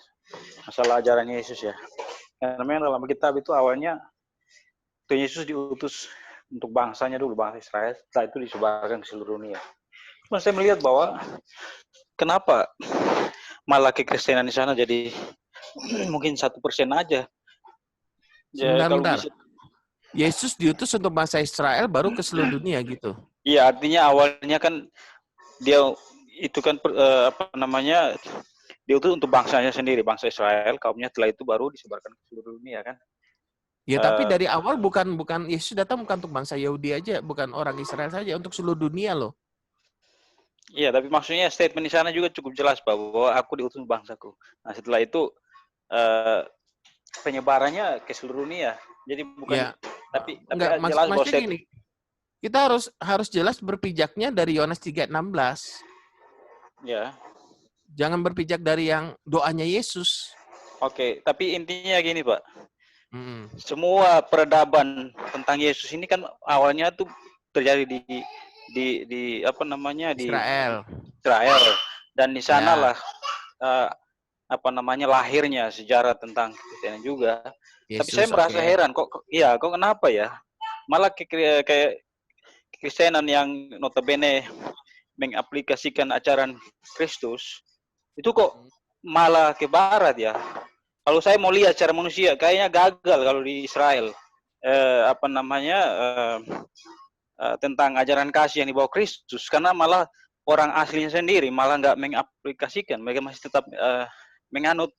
Masalah ajaran Yesus ya. Karena memang dalam kitab itu awalnya Tuhan Yesus diutus untuk bangsanya dulu, bangsa Israel, setelah itu disebarkan ke seluruh dunia. Cuma saya melihat bahwa kenapa malah kekristenan di sana jadi mungkin 1% aja. Sebentar. Yesus diutus untuk bangsa Israel baru ke seluruh dunia gitu. Iya, artinya awalnya kan dia itu kan diutus untuk bangsanya sendiri, bangsa Israel, kaumnya, setelah itu baru disebarkan ke seluruh dunia kan. Ya, tapi dari awal bukan Yesus datang bukan untuk bangsa Yahudi aja, bukan orang Israel saja, untuk seluruh dunia loh. Iya, tapi maksudnya statement di sana juga cukup jelas bahwa aku diutus bangsaku. Nah, setelah itu penyebarannya ke seluruh dunia. Jadi bukan ya, tapi enggak, jelas bahwa gini. Kita harus jelas berpijaknya dari Yohanes 3:16. Ya. Jangan berpijak dari yang doanya Yesus. Oke, tapi intinya gini, Pak. Semua peradaban tentang Yesus ini kan awalnya tuh terjadi di Israel. Dan di sanalah lahirnya sejarah tentang Kristen juga. Yesus, tapi saya merasa heran kok kenapa ya? Malah kayak Kristenan yang notabene mengaplikasikan ajaran Kristus itu kok malah ke barat ya. Kalau saya mau lihat secara manusia, kayaknya gagal kalau di Israel. Tentang ajaran kasih yang dibawa Kristus. Karena malah orang aslinya sendiri malah nggak mengaplikasikan. Mereka masih tetap menganut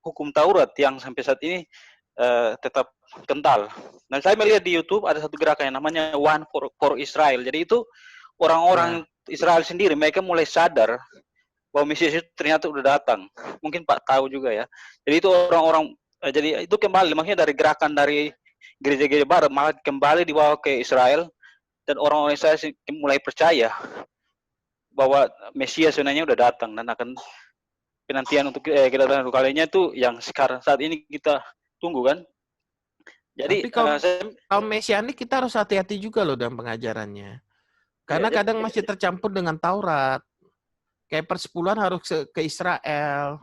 hukum Taurat yang sampai saat ini tetap kental. Nah, saya melihat di YouTube ada satu gerakan yang namanya One for Israel. Jadi itu orang-orang Israel sendiri, mereka mulai sadar bahwa Mesias itu ternyata udah datang. Mungkin Pak tahu juga ya. Jadi itu orang-orang, jadi itu kembali, maksudnya dari gerakan dari gereja-gereja barat malah kembali dibawa ke Israel, dan orang-orang Israel mulai percaya bahwa Mesias sebenarnya udah datang dan akan penantian untuk kedatangan kalinya itu yang sekarang saat ini kita tunggu kan. Jadi Tapi kalau mesianik kita harus hati-hati juga loh dalam pengajarannya. Karena ya, kadang masih tercampur dengan Taurat. Kayak persepuluhan harus ke Israel.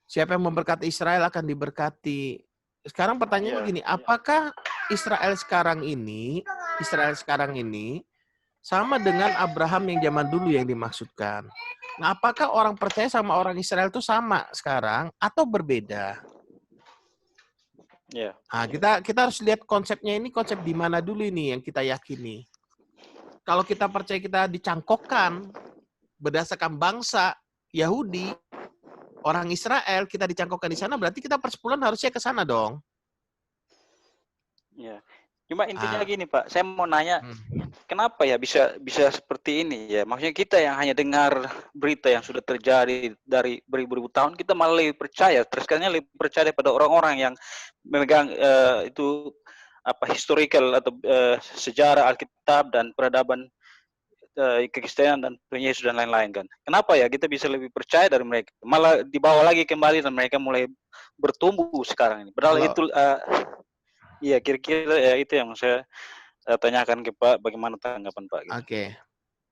Siapa yang memberkati Israel akan diberkati. Sekarang pertanyaannya gini, apakah Israel sekarang ini sama dengan Abraham yang zaman dulu yang dimaksudkan? Nah, apakah orang percaya sama orang Israel itu sama sekarang atau berbeda? Ya. Nah, kita harus lihat konsepnya ini, konsep di mana dulu ini yang kita yakini. Kalau kita percaya kita dicangkokkan berdasarkan bangsa Yahudi, orang Israel, kita dicangkokkan di sana, berarti kita persepuluhan harusnya ke sana dong. Ya. Cuma intinya gini Pak, saya mau nanya, kenapa ya bisa seperti ini ya? Maksudnya kita yang hanya dengar berita yang sudah terjadi dari beribu-ribu tahun, kita malah lebih percaya. Terus karena lebih percaya pada orang-orang yang memegang itu historical atau sejarah Alkitab dan peradaban kekristenan dan Tuhan Yesus dan lain-lain kan. Kenapa ya kita bisa lebih percaya dari mereka? Malah dibawa lagi kembali dan mereka mulai bertumbuh sekarang ini. Padahal itu iya, kira-kira ya itu yang saya tanyakan ke Pak, bagaimana tanggapan Pak? Gitu. Oke.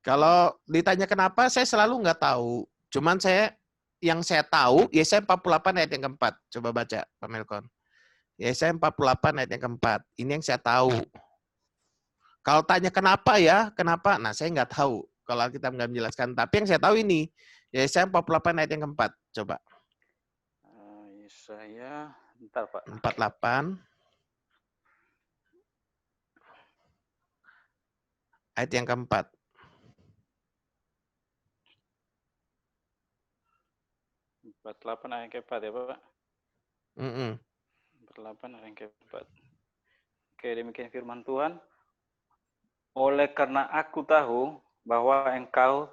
Kalau ditanya kenapa, saya selalu nggak tahu. Cuman yang saya tahu, Yesaya 48 ayat yang keempat. Coba baca, Pak Melkon. Yesaya 48 ayat yang keempat. Ini yang saya tahu. Kalau tanya kenapa ya, kenapa? Nah, saya nggak tahu. Kalau kita nggak menjelaskan. Tapi yang saya tahu ini, Yesaya 48 ayat yang keempat. Coba. Yesaya, bentar Pak. 48. Ayat yang keempat. 48 ayat yang keempat ya Pak? 48 ayat yang keempat. Oke, demikian firman Tuhan. Oleh karena aku tahu bahwa engkau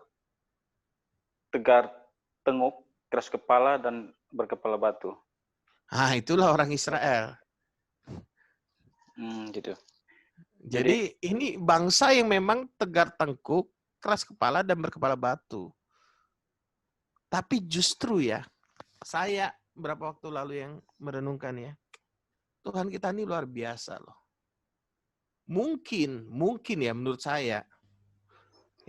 tegar tenguk, keras kepala, dan berkepala batu. Ah, itulah orang Israel. Gitu. Jadi ini bangsa yang memang tegar tengkuk, keras kepala, dan berkepala batu. Tapi justru ya, saya berapa waktu lalu yang merenungkan ya, Tuhan kita ini luar biasa loh. Mungkin ya menurut saya,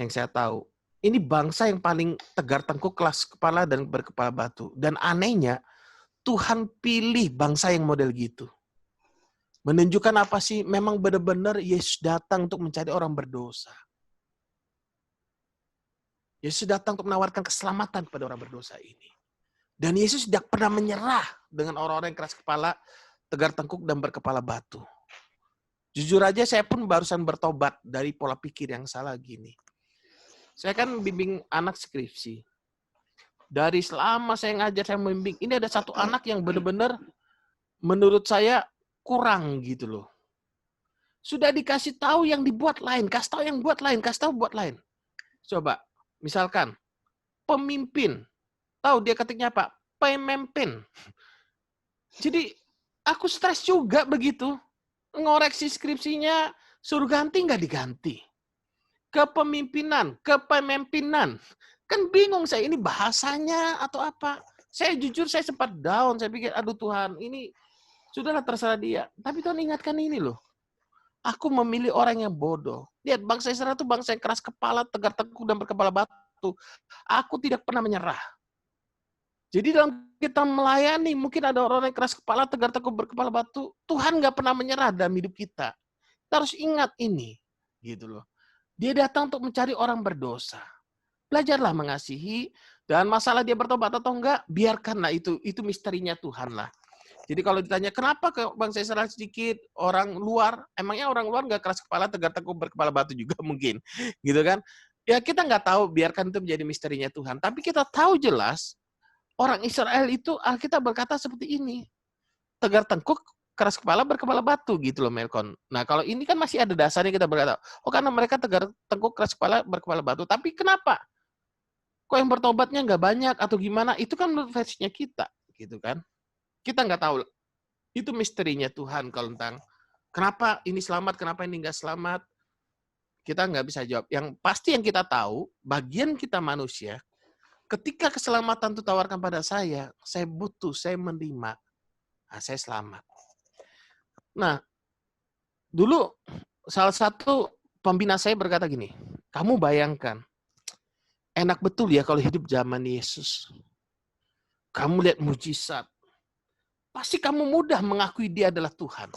yang saya tahu, ini bangsa yang paling tegar tengkuk, keras kepala, dan berkepala batu. Dan anehnya, Tuhan pilih bangsa yang model gitu. Menunjukkan apa sih? Memang benar-benar Yesus datang untuk mencari orang berdosa. Yesus datang untuk menawarkan keselamatan kepada orang berdosa ini. Dan Yesus tidak pernah menyerah dengan orang-orang yang keras kepala, tegar tengkuk, dan berkepala batu. Jujur aja saya pun barusan bertobat dari pola pikir yang salah gini. Saya kan bimbing anak skripsi. Dari selama saya ngajar, saya membimbing, ini ada satu anak yang benar-benar menurut saya kurang gitu loh. Sudah dikasih tahu yang dibuat lain, kasih tahu yang buat lain, kasih tahu buat lain. Coba, misalkan pemimpin, tahu dia ketiknya apa? Pemimpin. Jadi aku stres juga begitu. Ngoreksi skripsinya, suruh ganti nggak diganti. Kepemimpinan, kepemimpinan. Kan bingung saya, ini bahasanya atau apa. Saya jujur, saya sempat down. Saya pikir, aduh Tuhan, ini sudahlah terserah dia. Tapi Tuhan ingatkan ini loh. Aku memilih orang yang bodoh. Lihat, bangsa Israel itu bangsa yang keras kepala, tegar tengkuk, dan berkepala batu. Aku tidak pernah menyerah. Jadi dalam kita melayani, mungkin ada orang yang keras kepala, tegar tengkuk, berkepala batu. Tuhan nggak pernah menyerah dalam hidup kita. Kita harus ingat ini. Gitu loh. Dia datang untuk mencari orang berdosa. Belajarlah mengasihi, dan masalah dia bertobat atau enggak, biarkanlah itu misterinya Tuhan lah. Jadi kalau ditanya, kenapa ke bangsa Israel sedikit, orang luar, emangnya orang luar nggak keras kepala, tegar tengkuk, berkepala batu juga mungkin. Gitu kan? Ya kita nggak tahu, biarkan itu menjadi misterinya Tuhan. Tapi kita tahu jelas, orang Israel itu, Alkitab berkata seperti ini. Tegar tengkuk, keras kepala, berkepala batu gitu loh Melkon. Nah kalau ini kan masih ada dasarnya kita berkata, oh karena mereka tegar tengkuk, keras kepala, berkepala batu. Tapi kenapa? Kok yang bertobatnya nggak banyak atau gimana? Itu kan menurut versinya kita. Gitu kan? Kita nggak tahu. Itu misterinya Tuhan kalau tentang kenapa ini selamat, kenapa ini nggak selamat. Kita nggak bisa jawab. Yang pasti yang kita tahu, bagian kita manusia, ketika keselamatan itu tawarkan pada saya butuh, saya menerima, nah, saya selamat. Nah, dulu salah satu pembina saya berkata gini, kamu bayangkan, enak betul ya kalau hidup zaman Yesus. Kamu lihat mujizat, pasti kamu mudah mengakui dia adalah Tuhan.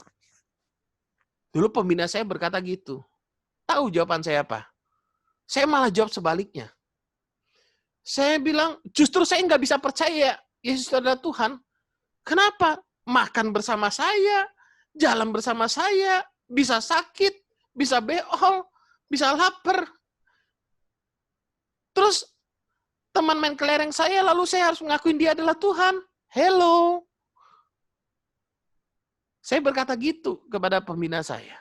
Dulu pembina saya berkata gitu. Tahu jawaban saya apa? Saya malah jawab sebaliknya. Saya bilang, justru saya nggak bisa percaya Yesus adalah Tuhan. Kenapa? Makan bersama saya, jalan bersama saya, bisa sakit, bisa beol, bisa lapar. Terus teman main kelereng saya, lalu saya harus mengakuin dia adalah Tuhan. Hello. Saya berkata gitu kepada pembina saya.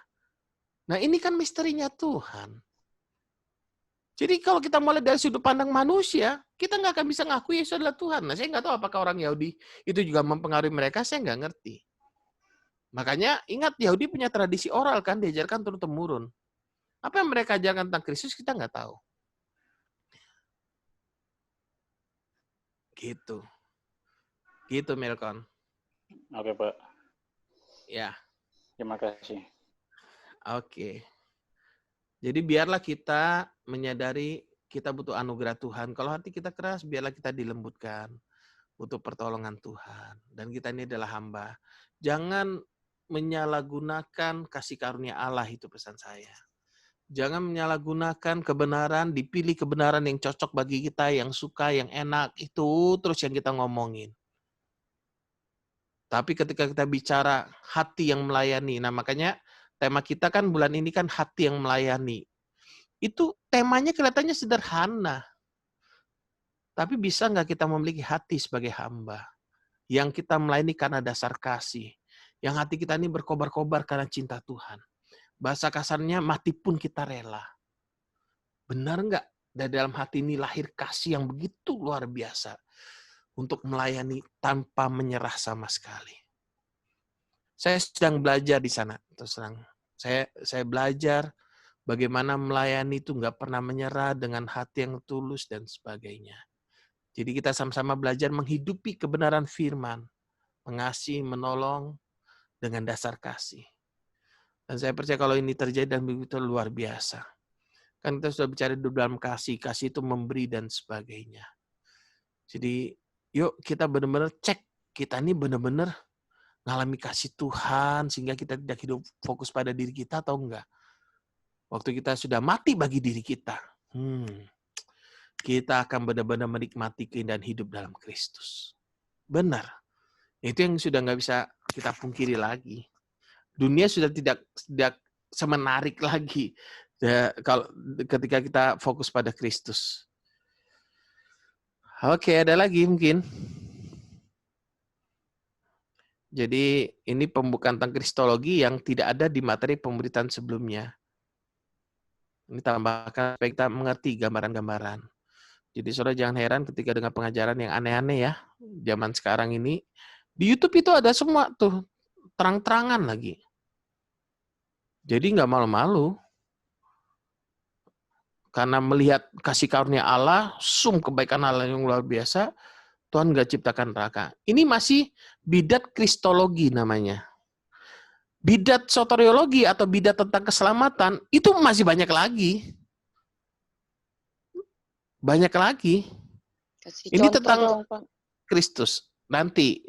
Nah, ini kan misterinya Tuhan. Jadi kalau kita mulai dari sudut pandang manusia, kita nggak akan bisa ngakui Yesus adalah Tuhan. Nah, saya nggak tahu apakah orang Yahudi itu juga mempengaruhi mereka, saya nggak ngerti. Makanya ingat, Yahudi punya tradisi oral kan, diajarkan turun-temurun. Apa yang mereka ajarkan tentang Kristus kita nggak tahu. Gitu. Gitu, Melkon. Oke, Pak. Ya. Terima kasih. Oke. Jadi biarlah kita menyadari kita butuh anugerah Tuhan. Kalau hati kita keras, biarlah kita dilembutkan. Butuh pertolongan Tuhan. Dan kita ini adalah hamba. Jangan menyalahgunakan kasih karunia Allah, itu pesan saya. Jangan menyalahgunakan kebenaran, dipilih kebenaran yang cocok bagi kita, yang suka, yang enak. Itu terus yang kita ngomongin. Tapi ketika kita bicara hati yang melayani, nah makanya tema kita kan bulan ini kan hati yang melayani. Itu temanya kelihatannya sederhana. Tapi bisa nggak kita memiliki hati sebagai hamba? Yang kita melayani karena dasar kasih. Yang hati kita ini berkobar-kobar karena cinta Tuhan. Bahasa kasarnya, mati pun kita rela. Benar nggak? Dari dalam hati ini lahir kasih yang begitu luar biasa. Untuk melayani tanpa menyerah sama sekali. Saya sedang belajar di sana. Terus terang. Saya belajar bagaimana melayani itu nggak pernah menyerah dengan hati yang tulus dan sebagainya. Jadi kita sama-sama belajar menghidupi kebenaran firman. Mengasihi, menolong dengan dasar kasih. Dan saya percaya kalau ini terjadi dan begitu luar biasa. Kan kita sudah bicara dalam kasih. Kasih itu memberi dan sebagainya. Jadi yuk kita benar-benar cek. Kita ini benar-benar mengalami kasih Tuhan sehingga kita tidak hidup fokus pada diri kita atau enggak. Waktu kita sudah mati bagi diri kita, kita akan benar-benar menikmati keindahan hidup dalam Kristus. Benar. Itu yang sudah nggak bisa kita pungkiri lagi. Dunia sudah tidak semenarik lagi kalau ketika kita fokus pada Kristus. Oke, ada lagi mungkin. Jadi ini pembukaan tentang kristologi yang tidak ada di materi pemberitaan sebelumnya. Ini tambahkan supaya kita mengerti gambaran-gambaran. Jadi saudara jangan heran ketika dengan pengajaran yang aneh-aneh ya. Zaman sekarang ini. Di YouTube itu ada semua tuh. Terang-terangan lagi. Jadi nggak malu-malu. Karena melihat kasih karunia Allah, kebaikan Allah yang luar biasa, Tuhan nggak ciptakan neraka. Ini masih bidat kristologi namanya. Bidat soteriologi atau bidat tentang keselamatan, itu masih banyak lagi. Banyak lagi. Ini tentang Kristus. Nanti,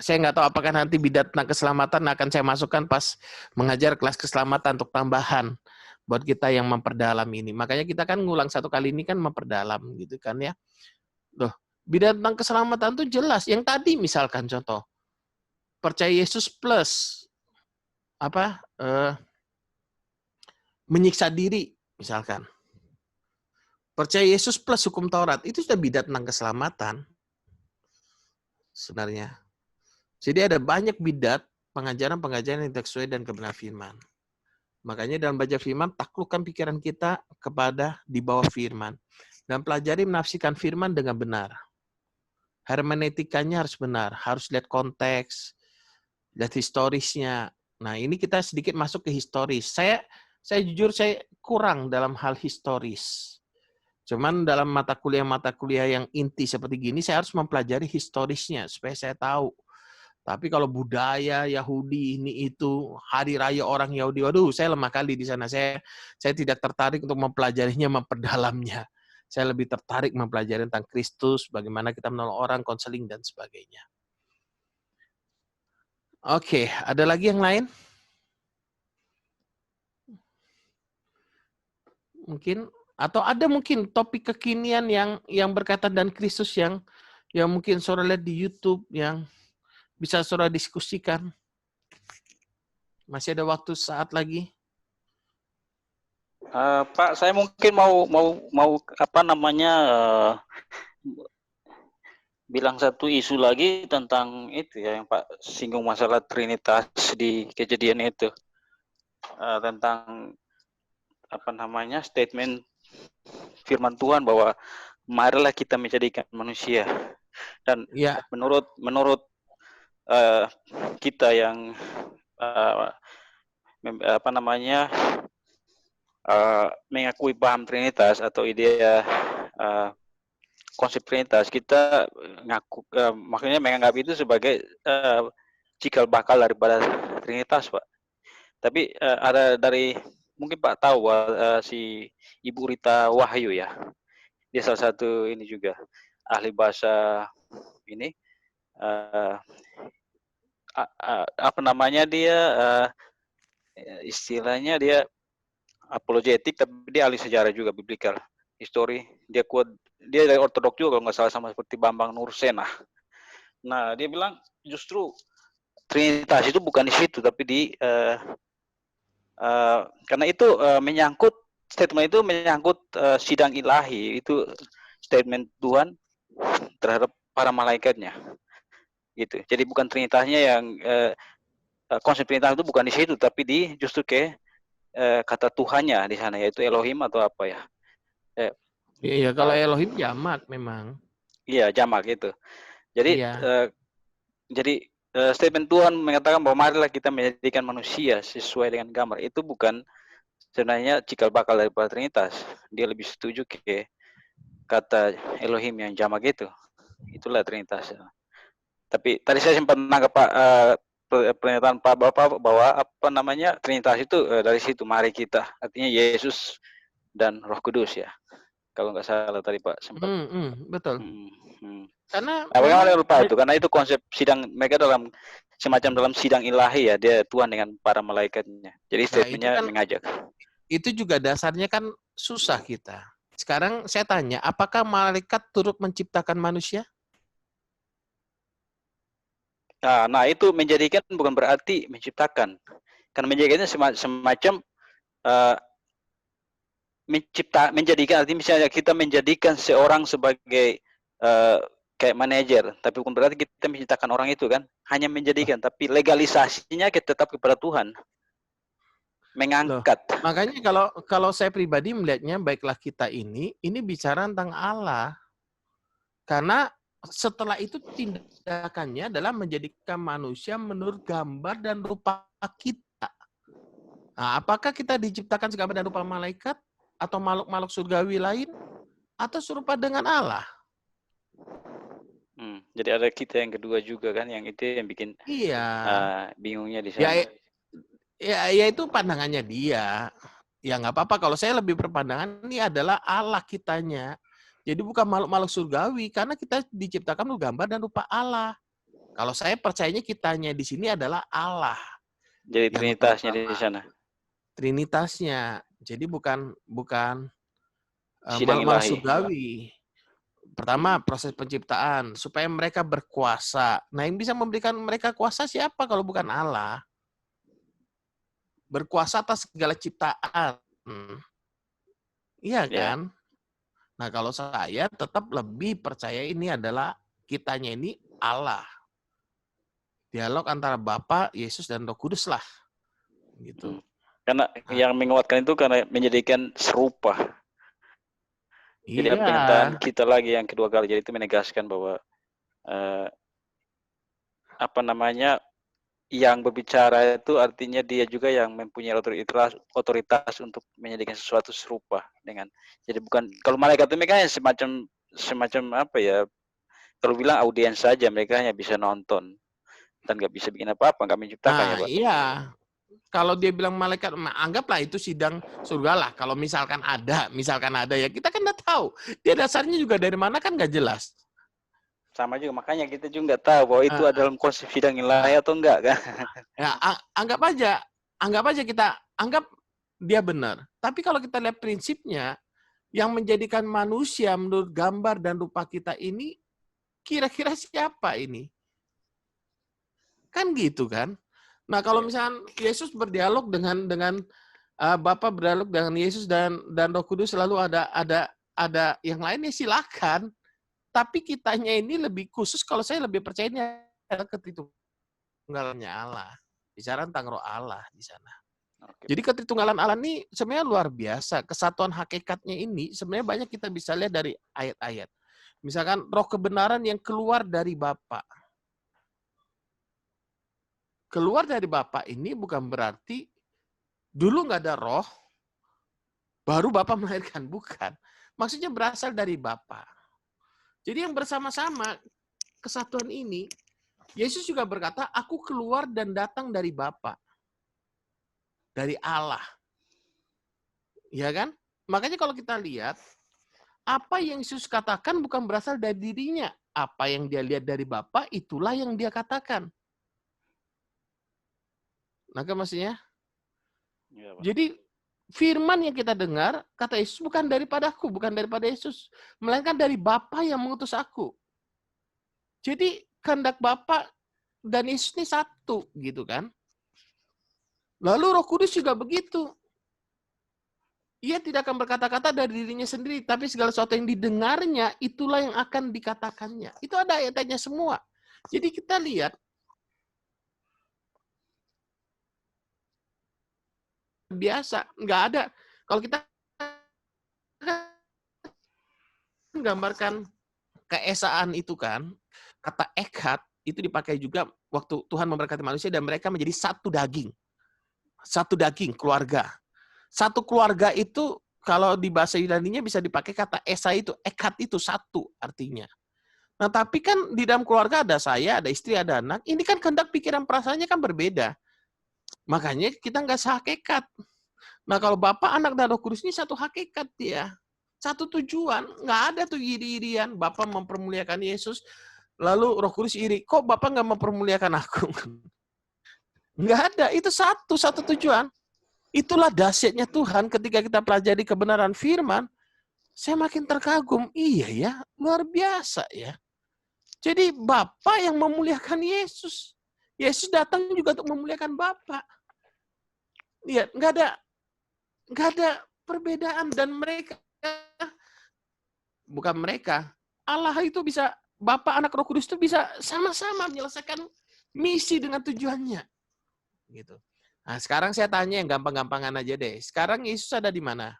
saya nggak tahu apakah nanti bidat tentang keselamatan akan saya masukkan pas mengajar kelas keselamatan untuk tambahan buat kita yang memperdalam ini. Makanya kita kan ngulang satu kali ini kan memperdalam gitu kan ya. Loh, bidat tentang keselamatan itu jelas. Yang tadi misalkan contoh, percaya Yesus plus menyiksa diri misalkan. Percaya Yesus plus hukum Taurat, itu sudah bidat tentang keselamatan. Sebenarnya. Jadi ada banyak bidat pengajaran-pengajaran yang tidak sesuai dan kebenaran firman. Makanya dalam baca firman, taklukkan pikiran kita kepada di bawah firman. Dan pelajari menafsirkan firman dengan benar. Hermeneutikanya harus benar. Harus lihat konteks, lihat historisnya. Nah, ini kita sedikit masuk ke historis. Saya jujur, saya kurang dalam hal historis. Cuman dalam mata kuliah yang inti seperti gini, saya harus mempelajari historisnya supaya saya tahu. Tapi kalau budaya Yahudi ini itu, hari raya orang Yahudi, waduh, saya lemah kali di sana. Saya tidak tertarik untuk mempelajarinya, memperdalamnya. Saya lebih tertarik mempelajari tentang Kristus, bagaimana kita menolong orang, konseling, dan sebagainya. Oke, ada lagi yang lain? Mungkin, atau ada mungkin topik kekinian yang berkaitan dengan Kristus yang mungkin saudara lihat di YouTube yang bisa saudara diskusikan. Masih ada waktu saat lagi. Pak, saya mungkin mau apa namanya bilang satu isu lagi tentang itu ya yang Pak singgung masalah Trinitas di kejadian itu, tentang apa namanya statement firman Tuhan bahwa marilah kita menjadikan manusia, dan Ya. menurut kita yang apa namanya mengakui paham Trinitas atau ide konsep Trinitas, kita maksudnya menganggap itu sebagai cikal bakal daripada Trinitas, Pak. Tapi ada dari mungkin Pak tahu si Ibu Rita Wahyu ya, dia salah satu ini juga ahli bahasa ini apa namanya dia istilahnya dia apologetik, tapi dia ahli sejarah juga, biblical history. Dia dari ortodok juga kalau nggak salah, sama seperti Bambang Nursenah. Nah, dia bilang justru Trinitas itu bukan di situ, tapi di karena itu menyangkut statement itu menyangkut sidang ilahi, itu statement Tuhan terhadap para malaikatnya, gitu. Jadi bukan Trinitasnya yang konsep Trinitas itu bukan di situ, tapi justru ke kata Tuhannya di sana, yaitu Elohim atau apa ya? Iya, kalau Elohim jamak memang. Iya, jamak itu. Jadi iya. Jadi statement Tuhan mengatakan bahwa marilah kita menjadikan manusia sesuai dengan gambar. Itu bukan sebenarnya cikal bakal daripada Trinitas. Dia lebih setuju ke kata Elohim yang jamak itu. Itulah Trinitas. Tapi tadi saya sempat menangkap pernyataan Pak Bapak bahwa apa namanya Trinitas itu dari situ, mari kita, artinya Yesus dan Roh Kudus ya, kalau nggak salah tadi Pak sempat. Betul. Karena bagaimana lupa itu, karena itu konsep sidang mereka semacam dalam sidang ilahi ya, dia Tuhan dengan para malaikatnya. Jadi statementnya mengajak. Itu juga dasarnya kan susah kita. Sekarang saya tanya, apakah malaikat turut menciptakan manusia? Nah, itu menjadikan bukan berarti menciptakan. Karena menjadikannya semacam menjadikan, artinya misalnya kita menjadikan seorang sebagai kayak manajer, tapi bukan berarti kita menciptakan orang itu kan, hanya menjadikan, tapi legalisasinya kita tetap kepada Tuhan, mengangkat. Makanya kalau saya pribadi melihatnya, baiklah kita ini bicara tentang Allah, karena setelah itu tindakannya adalah menjadikan manusia menurut gambar dan rupa kita. Nah, apakah kita diciptakan segambar dan rupa malaikat atau makhluk-makhluk surgawi lain, atau serupa dengan Allah? Jadi ada kita yang kedua juga kan, yang itu yang bikin bingungnya di sana. Ya itu pandangannya dia. Ya nggak apa-apa, kalau saya lebih berpandangan ini adalah Allah kitanya. Jadi bukan makhluk-makhluk surgawi, karena kita diciptakan gambar dan rupa Allah. Kalau saya percayanya kitanya di sini adalah Allah. Jadi Trinitasnya di sana. Trinitasnya. Jadi bukan makhluk-makhluk surgawi. Pertama, proses penciptaan supaya mereka berkuasa. Nah, yang bisa memberikan mereka kuasa siapa kalau bukan Allah? Berkuasa atas segala ciptaan. Iya kan? Nah, kalau saya tetap lebih percaya ini adalah kitanya ini Allah. Dialog antara Bapa, Yesus, dan Roh Kudus lah. Gitu. Karena yang menguatkan itu karena menjadikan serupa. Jadi pernyataan kita lagi yang kedua kali, jadi itu menegaskan bahwa apa namanya, yang berbicara itu artinya dia juga yang mempunyai otoritas untuk menjadikan sesuatu serupa dengan. Jadi bukan, kalau malaikat itu mereka semacam apa ya? Kalau bilang audiens saja, mereka hanya bisa nonton dan nggak bisa bikin apa-apa, nggak menciptakan ya Pak. Iya. Kalau dia bilang malaikat, anggaplah itu sidang surga lah. Kalau misalkan ada ya kita kan nggak tahu. Dia dasarnya juga dari mana kan nggak jelas. Sama juga, makanya kita juga nggak tahu bahwa itu dalam konsep sidang ilahi atau enggak kan. Ya, anggap aja kita anggap dia benar. Tapi kalau kita lihat prinsipnya, yang menjadikan manusia menurut gambar dan rupa kita ini, kira-kira siapa ini? Kan gitu kan? Nah, kalau misalnya Yesus berdialog dengan Bapa berdialog dengan Yesus dan Roh Kudus, selalu ada yang lainnya, silakan. Tapi kitanya ini lebih khusus, kalau saya lebih percaya ini adalah ketritunggalannya Allah. Bicara tentang Roh Allah di sana. Jadi ketritunggalan Allah ini sebenarnya luar biasa. Kesatuan hakikatnya ini sebenarnya banyak kita bisa lihat dari ayat-ayat. Misalkan roh kebenaran yang keluar dari Bapa. Keluar dari Bapa ini bukan berarti dulu nggak ada roh, baru Bapa melahirkan. Bukan. Maksudnya berasal dari Bapa. Jadi yang bersama-sama kesatuan ini, Yesus juga berkata, aku keluar dan datang dari Bapa. Dari Allah. Ya kan? Makanya kalau kita lihat, apa yang Yesus katakan bukan berasal dari dirinya. Apa yang dia lihat dari Bapa, itulah yang dia katakan. Nah, kan maksudnya? Ya, jadi, firman yang kita dengar, kata Yesus, bukan daripadaku, bukan daripada Yesus. Melainkan dari Bapa yang mengutus aku. Jadi, kehendak Bapa dan Yesus ini satu, gitu kan. Lalu Roh Kudus juga begitu. Ia tidak akan berkata-kata dari dirinya sendiri, tapi segala sesuatu yang didengarnya, itulah yang akan dikatakannya. Itu ada ayat-ayatnya semua. Jadi kita lihat, biasa, nggak ada. Kalau kita menggambarkan keesaan itu kan, kata echad itu dipakai juga waktu Tuhan memberkati manusia dan mereka menjadi satu daging. Satu daging, keluarga. Satu keluarga itu kalau di bahasa Yunani-nya bisa dipakai kata esa itu, echad itu satu artinya. Nah, tapi kan di dalam keluarga ada saya, ada istri, ada anak. Ini kan kehendak pikiran perasaannya kan berbeda. Makanya kita nggak sehakikat. Nah, kalau Bapa, Anak, dan Roh Kudus ini satu hakikat dia. Satu tujuan. Nggak ada tuh iri-irian. Bapa mempermuliakan Yesus, lalu Roh Kudus iri. Kok Bapa nggak mempermuliakan aku? Nggak ada. Itu satu tujuan. Itulah dahsyatnya Tuhan ketika kita pelajari kebenaran firman. Saya makin terkagum. Iya ya, luar biasa ya. Jadi Bapa yang memuliakan Yesus. Yesus datang juga untuk memuliakan Bapa. Lihat, nggak ada perbedaan. Dan mereka, bukan mereka, Allah itu bisa, Bapa, Anak, Roh Kudus itu bisa sama-sama menyelesaikan misi dengan tujuannya. Gitu. Nah, sekarang saya tanya yang gampang-gampangan aja deh. Sekarang Yesus ada di mana?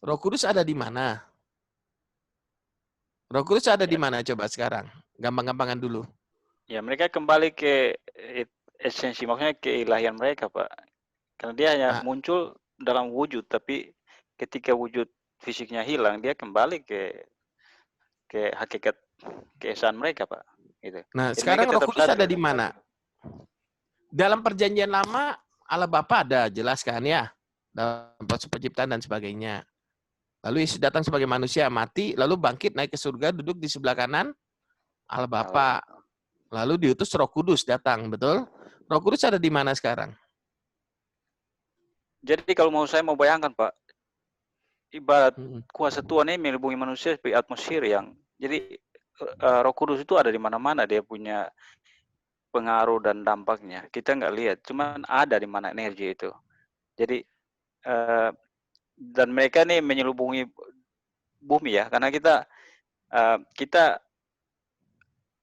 Roh Kudus ada di mana? Roh Kudus ada di mana coba sekarang? Gampang-gampangan dulu. Ya, mereka kembali ke esensi, maksudnya keilahian mereka, Pak. Karena dia hanya muncul dalam wujud, tapi ketika wujud fisiknya hilang, dia kembali ke hakikat keesaan mereka, Pak. Gitu. Nah, jadi sekarang Roh Kudus ada di mana? Dalam perjanjian lama, Allah Bapa ada, jelas kan ya? Dalam proses penciptaan dan sebagainya. Lalu Yesus datang sebagai manusia, mati, lalu bangkit, naik ke surga, duduk di sebelah kanan Allah Bapa. Lalu diutus Roh Kudus datang, betul? Roh Kudus ada di mana sekarang? Jadi kalau saya mau bayangkan, Pak, ibarat kuasa Tuhan ini melindungi manusia seperti atmosfer yang, jadi Roh Kudus itu ada di mana-mana, dia punya pengaruh dan dampaknya. Kita nggak lihat, cuman ada di mana energi itu. Jadi dan mereka nih menyelubungi bumi ya, karena kita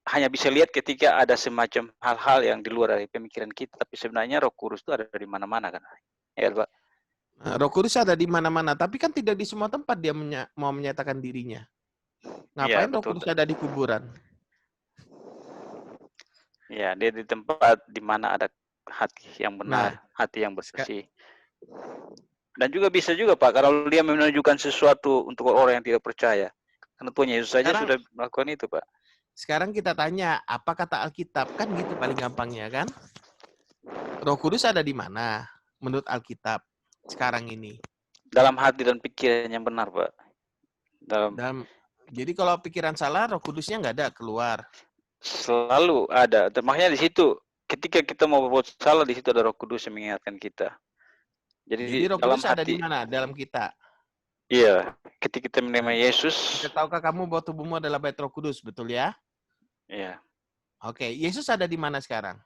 hanya bisa lihat ketika ada semacam hal-hal yang di luar dari pemikiran kita, tapi sebenarnya Roh Kudus itu ada di mana-mana kan, ya Pak. Roh Kudus ada di mana-mana, tapi kan tidak di semua tempat dia mau menyatakan dirinya. Ngapain ya, Roh Kudus ada di kuburan? Ya, dia di tempat di mana ada hati yang benar, hati yang bersih. Dan juga bisa juga Pak, kalau dia menunjukkan sesuatu untuk orang yang tidak percaya. Karena Tuhan Yesus saja sudah melakukan itu Pak. Sekarang kita tanya, apa kata Alkitab? Kan gitu paling gampangnya kan? Roh Kudus ada di mana menurut Alkitab sekarang ini? Dalam hati dan pikiran yang benar Pak. Jadi kalau pikiran salah, Roh Kudusnya nggak ada keluar. Selalu ada. Makanya di situ, ketika kita mau berbuat salah, di situ ada Roh Kudus yang mengingatkan kita. Jadi Roh Kudus ada di mana? Dalam kita. Iya, ketika kita menerima Yesus. Tahukah kamu bahwa tubuhmu adalah bait Roh Kudus, betul ya? Iya. Oke, Yesus ada di mana sekarang?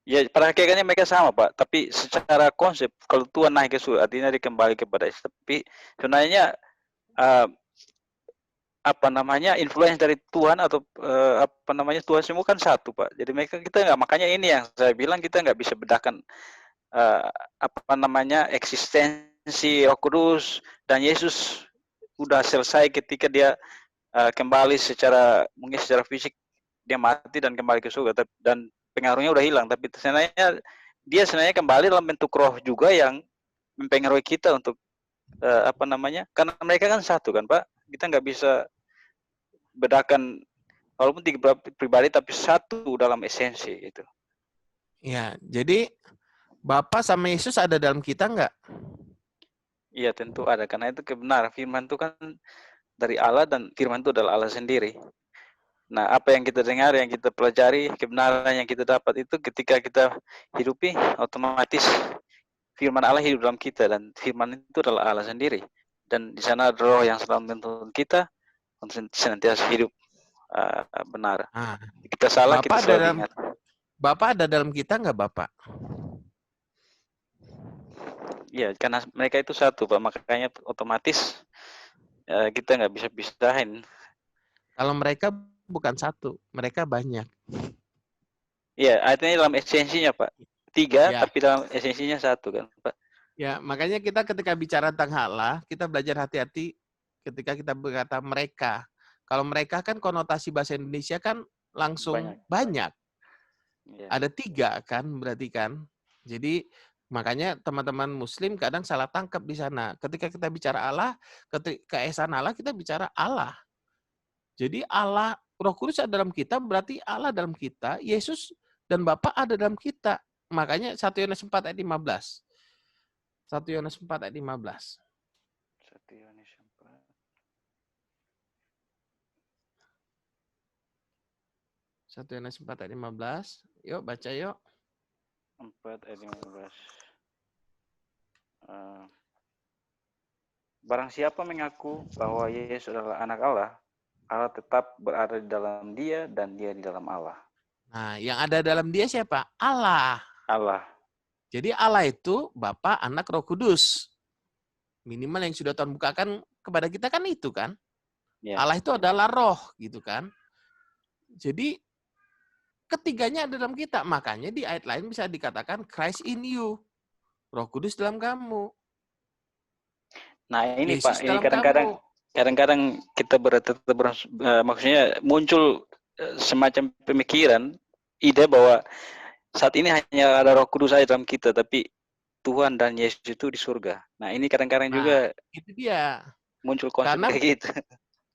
Ya, pada hakikatnya mereka sama, Pak. Tapi secara konsep, kalau Tuhan naik ke surga, artinya dia kembali kepada Yesus. Tapi sebenarnya influence dari Tuhan atau Tuhan semua kan satu, Pak. Jadi kita nggak, makanya ini yang saya bilang kita nggak bisa bedakan eksistensi Roh Kudus dan Yesus udah selesai ketika dia kembali secara fisik, dia mati dan kembali ke surga dan pengaruhnya udah hilang, tapi sebenarnya dia kembali dalam bentuk roh juga yang mempengaruhi kita untuk karena mereka kan satu kan Pak, kita nggak bisa bedakan walaupun tiga pribadi tapi satu dalam esensi itu. Ya, jadi Bapa sama Yesus ada dalam kita nggak? Iya tentu ada, karena itu kebenaran. Firman itu kan dari Allah dan firman itu adalah Allah sendiri. Nah, apa yang kita dengar, yang kita pelajari, kebenaran yang kita dapat itu ketika kita hidupi, otomatis firman Allah hidup dalam kita dan firman itu adalah Allah sendiri. Dan di sana ada roh yang selalu menuntun kita untuk senantiasa hidup benar. Kita salah, kita selalu ingat. Bapak ada dalam kita nggak Bapak? Iya, karena mereka itu satu, Pak. Makanya otomatis kita nggak bisa pisahin. Kalau mereka bukan satu, mereka banyak. Iya, artinya dalam esensinya, Pak. Tiga, ya. Tapi dalam esensinya satu, kan, Pak. Ya, makanya kita ketika bicara tentang Allah, kita belajar hati-hati ketika kita berkata mereka. Kalau mereka kan konotasi bahasa Indonesia kan langsung banyak. Ya. Ada tiga kan, berarti kan. Jadi makanya teman-teman Muslim kadang salah tangkap di sana. Ketika kita bicara Allah, ketika keesaan Allah, kita bicara Allah. Jadi Allah, Roh Kudus ada dalam kita, berarti Allah dalam kita, Yesus dan Bapa ada dalam kita. Makanya 1 Yohanes 4 ayat 15. 1 Yohanes 4 ayat 15. 1 Yohanes 4. 1 Yohanes 4 ayat 15. Yuk, baca yuk. 4 ayat 15. Barang siapa mengaku bahwa Yesus adalah anak Allah, Allah tetap berada di dalam dia dan dia di dalam Allah. Nah, yang ada dalam dia siapa? Allah. Allah. Jadi Allah itu Bapa, Anak, Roh Kudus. Minimal yang sudah Tuhan bukakan kepada kita kan itu kan. Ya. Allah itu adalah roh gitu kan. Jadi ketiganya ada dalam kita. Makanya di ayat lain bisa dikatakan Christ in you. Roh Kudus dalam kamu. Nah ini Yesus Pak, ini kadang-kadang kita maksudnya muncul semacam pemikiran, ide bahwa saat ini hanya ada Roh Kudus saja dalam kita, tapi Tuhan dan Yesus itu di surga. Nah ini kadang-kadang juga itu dia muncul konsep kayak gitu.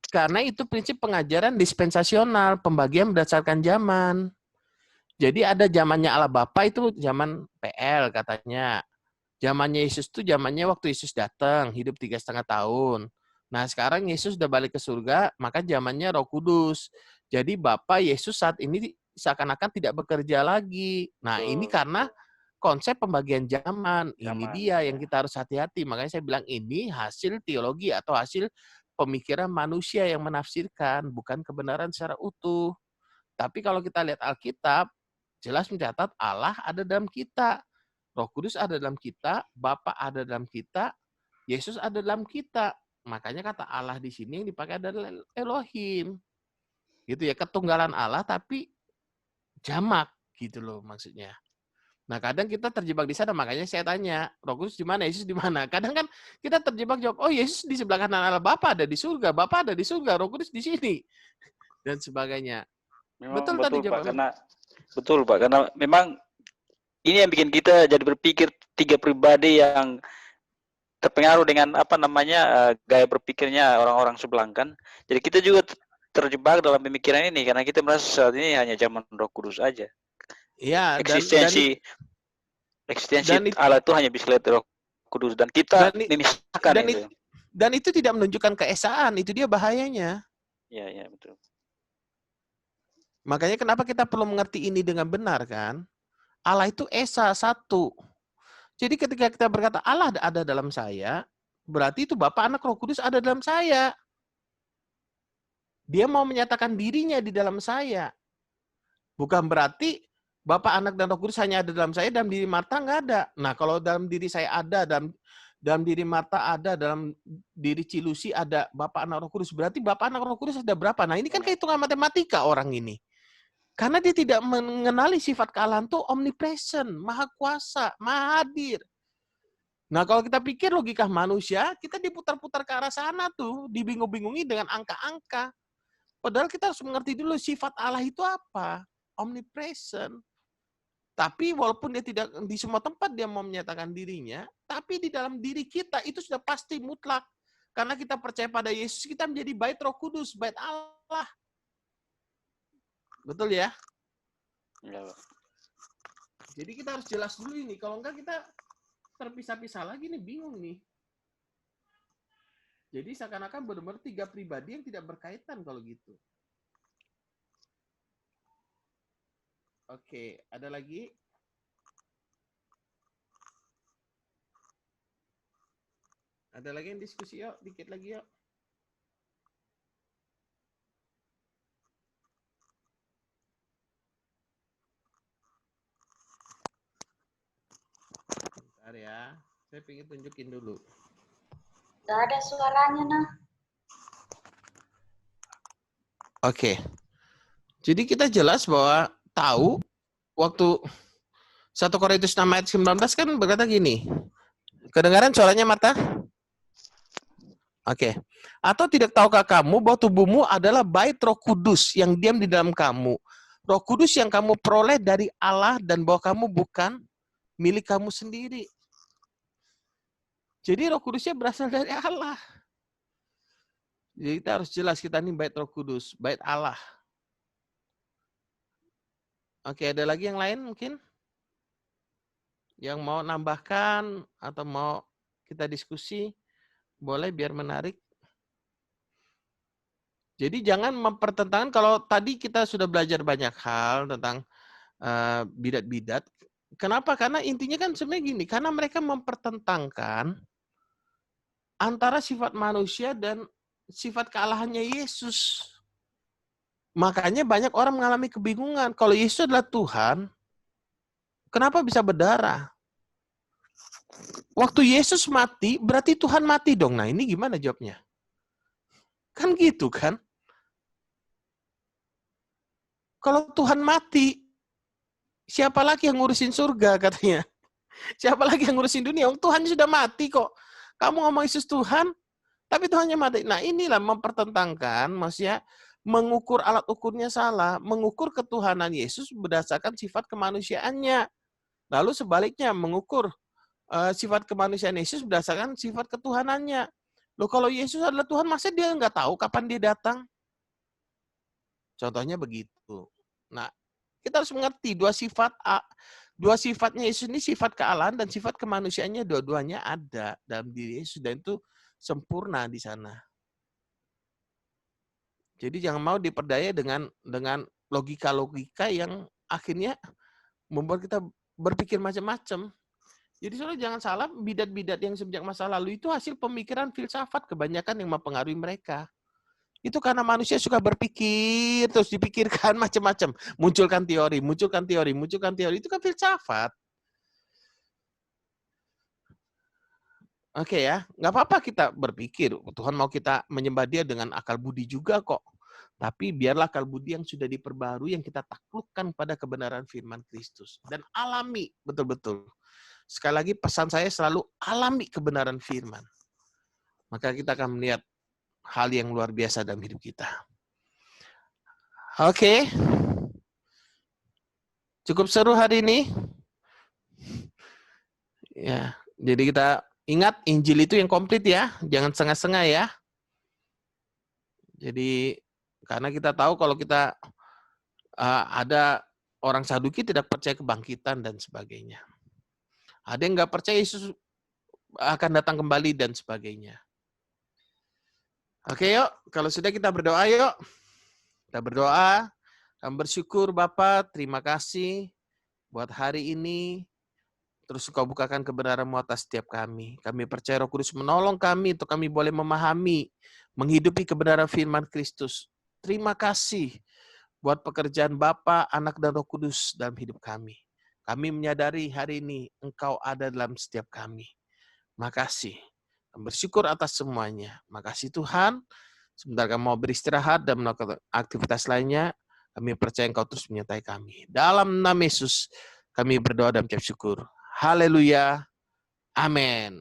Karena itu prinsip pengajaran dispensasional, pembagian berdasarkan zaman. Jadi ada zamannya Allah Bapa itu zaman PL katanya. Zamannya Yesus itu zamannya waktu Yesus datang, hidup 3,5 tahun. Nah sekarang Yesus udah balik ke surga, maka zamannya Roh Kudus. Jadi Bapa Yesus saat ini seakan-akan tidak bekerja lagi. Nah ini karena konsep pembagian zaman. Ini dia yang kita harus hati-hati. Makanya saya bilang ini hasil teologi atau hasil pemikiran manusia yang menafsirkan, bukan kebenaran secara utuh. Tapi kalau kita lihat Alkitab, jelas mencatat Allah ada dalam kita. Roh Kudus ada dalam kita, Bapa ada dalam kita, Yesus ada dalam kita. Makanya kata Allah di sini yang dipakai adalah Elohim. Gitu ya, ketunggalan Allah tapi jamak gitu loh maksudnya. Nah, kadang kita terjebak di sana, makanya saya tanya, Roh Kudus di mana, Yesus di mana? Kadang kan kita terjebak jawab, oh Yesus di sebelah kanan Allah, Bapa ada di surga, Bapa ada di surga, Roh Kudus di sini. Dan sebagainya. Memang Betul tadi jawaban. betul Pak, karena memang ini yang bikin kita jadi berpikir tiga pribadi yang terpengaruh dengan gaya berpikirnya orang-orang sebelah kan. Jadi kita juga terjebak dalam pemikiran ini karena kita merasa saat ini hanya zaman Roh Kudus aja. Ya, Eksistensi Allah itu hanya bisa lihat Roh Kudus dan kita memisahkan itu. Dan itu tidak menunjukkan keesaan, itu dia bahayanya. Iya, betul. Makanya kenapa kita perlu mengerti ini dengan benar kan? Allah itu esa, satu. Jadi ketika kita berkata Allah ada dalam saya, berarti itu Bapa, Anak, Roh Kudus ada dalam saya. Dia mau menyatakan dirinya di dalam saya. Bukan berarti Bapa, Anak, dan Roh Kudus hanya ada dalam saya, dalam diri Marta nggak ada. Nah, kalau dalam diri saya ada, dalam diri Marta ada, dalam diri Cilusi ada Bapa, Anak, Roh Kudus. Berarti Bapa, Anak, Roh Kudus ada berapa? Nah, ini kan kehitungan matematika orang ini. Karena dia tidak mengenali sifat kealahan itu omnipresent, maha kuasa, maha hadir. Nah, kalau kita pikir logika manusia, kita diputar-putar ke arah sana tuh, dibingung-bingungi dengan angka-angka. Padahal kita harus mengerti dulu sifat Allah itu apa? Omnipresent. Tapi walaupun dia tidak di semua tempat dia mau menyatakan dirinya, tapi di dalam diri kita itu sudah pasti mutlak. Karena kita percaya pada Yesus, kita menjadi bait Roh Kudus, bait Allah. Betul ya? Ya. Jadi kita harus jelas dulu ini. Kalau enggak kita terpisah-pisah lagi nih, bingung nih. Jadi seakan-akan benar-benar tiga pribadi yang tidak berkaitan kalau gitu. Oke, ada lagi? Ada lagi yang diskusi yuk? Dikit lagi yuk. Bentar ya, saya pengen tunjukin dulu. Gak ada suaranya, nah. Oke. Jadi kita jelas bahwa tahu waktu 1 Korintus 6 ayat 19 kan berkata gini. Kedengaran suaranya Marta? Oke. Atau tidak tahukah kamu bahwa tubuhmu adalah bait Roh Kudus yang diam di dalam kamu. Roh Kudus yang kamu peroleh dari Allah dan bahwa kamu bukan milik kamu sendiri. Jadi Roh Kudusnya berasal dari Allah. Jadi kita harus jelas kita ini bait Roh Kudus, bait Allah. Oke, ada lagi yang lain mungkin? Yang mau nambahkan atau mau kita diskusi? Boleh biar menarik. Jadi jangan mempertentangkan, kalau tadi kita sudah belajar banyak hal tentang bidat-bidat. Kenapa? Karena intinya kan sebenarnya gini, karena mereka mempertentangkan antara sifat manusia dan sifat kealahannya Yesus. Makanya banyak orang mengalami kebingungan. Kalau Yesus adalah Tuhan, kenapa bisa berdarah? Waktu Yesus mati, berarti Tuhan mati dong. Nah, ini gimana jawabnya? Kan gitu kan? Kalau Tuhan mati, siapa lagi yang ngurusin surga katanya? Siapa lagi yang ngurusin dunia? Tuhan sudah mati kok. Kamu ngomong Yesus Tuhan, tapi Tuhannya mati. Nah, inilah mempertentangkan, maksudnya mengukur alat ukurnya salah, mengukur ketuhanan Yesus berdasarkan sifat kemanusiaannya. Lalu sebaliknya mengukur sifat kemanusiaan Yesus berdasarkan sifat ketuhanannya. Loh, kalau Yesus adalah Tuhan, masa dia nggak tahu kapan dia datang? Contohnya begitu. Nah, kita harus mengerti dua sifatnya Yesus ini, sifat kealahan dan sifat kemanusiaannya, dua-duanya ada dalam diri Yesus dan itu sempurna di sana. Jadi jangan mau diperdaya dengan logika-logika yang akhirnya membuat kita berpikir macam-macam. Jadi soalnya jangan salah, bidat-bidat yang sejak masa lalu itu hasil pemikiran filsafat kebanyakan yang mempengaruhi mereka. Itu karena manusia suka berpikir, terus dipikirkan macam-macam. Munculkan teori. Itu kan filsafat. Oke ya, nggak apa-apa kita berpikir. Tuhan mau kita menyembah dia dengan akal budi juga kok. Tapi biarlah akal budi yang sudah diperbarui, yang kita taklukkan pada kebenaran firman Kristus. Dan alami, betul-betul. Sekali lagi pesan saya selalu alami kebenaran firman. Maka kita akan melihat hal yang luar biasa dalam hidup kita. Oke. Cukup seru hari ini. Ya, jadi kita ingat Injil itu yang komplit ya, jangan setengah-setengah ya. Jadi karena kita tahu kalau kita ada orang Saduki tidak percaya kebangkitan dan sebagainya. Ada yang nggak percaya Yesus akan datang kembali dan sebagainya. Oke yuk, kalau sudah kita berdoa yuk. Kita berdoa, kami bersyukur Bapa, terima kasih buat hari ini. Terus Engkau bukakan kebenaran-Mu atas setiap kami. Kami percaya Roh Kudus menolong kami untuk kami boleh memahami, menghidupi kebenaran firman Kristus. Terima kasih buat pekerjaan Bapa, Anak, dan Roh Kudus dalam hidup kami. Kami menyadari hari ini Engkau ada dalam setiap kami. Makasih. Kami bersyukur atas semuanya. Makasih Tuhan. Sebentar kami mau beristirahat dan melakukan aktivitas lainnya. Kami percaya Engkau terus menyertai kami. Dalam nama Yesus, kami berdoa dan mengucap syukur. Haleluya. Amin.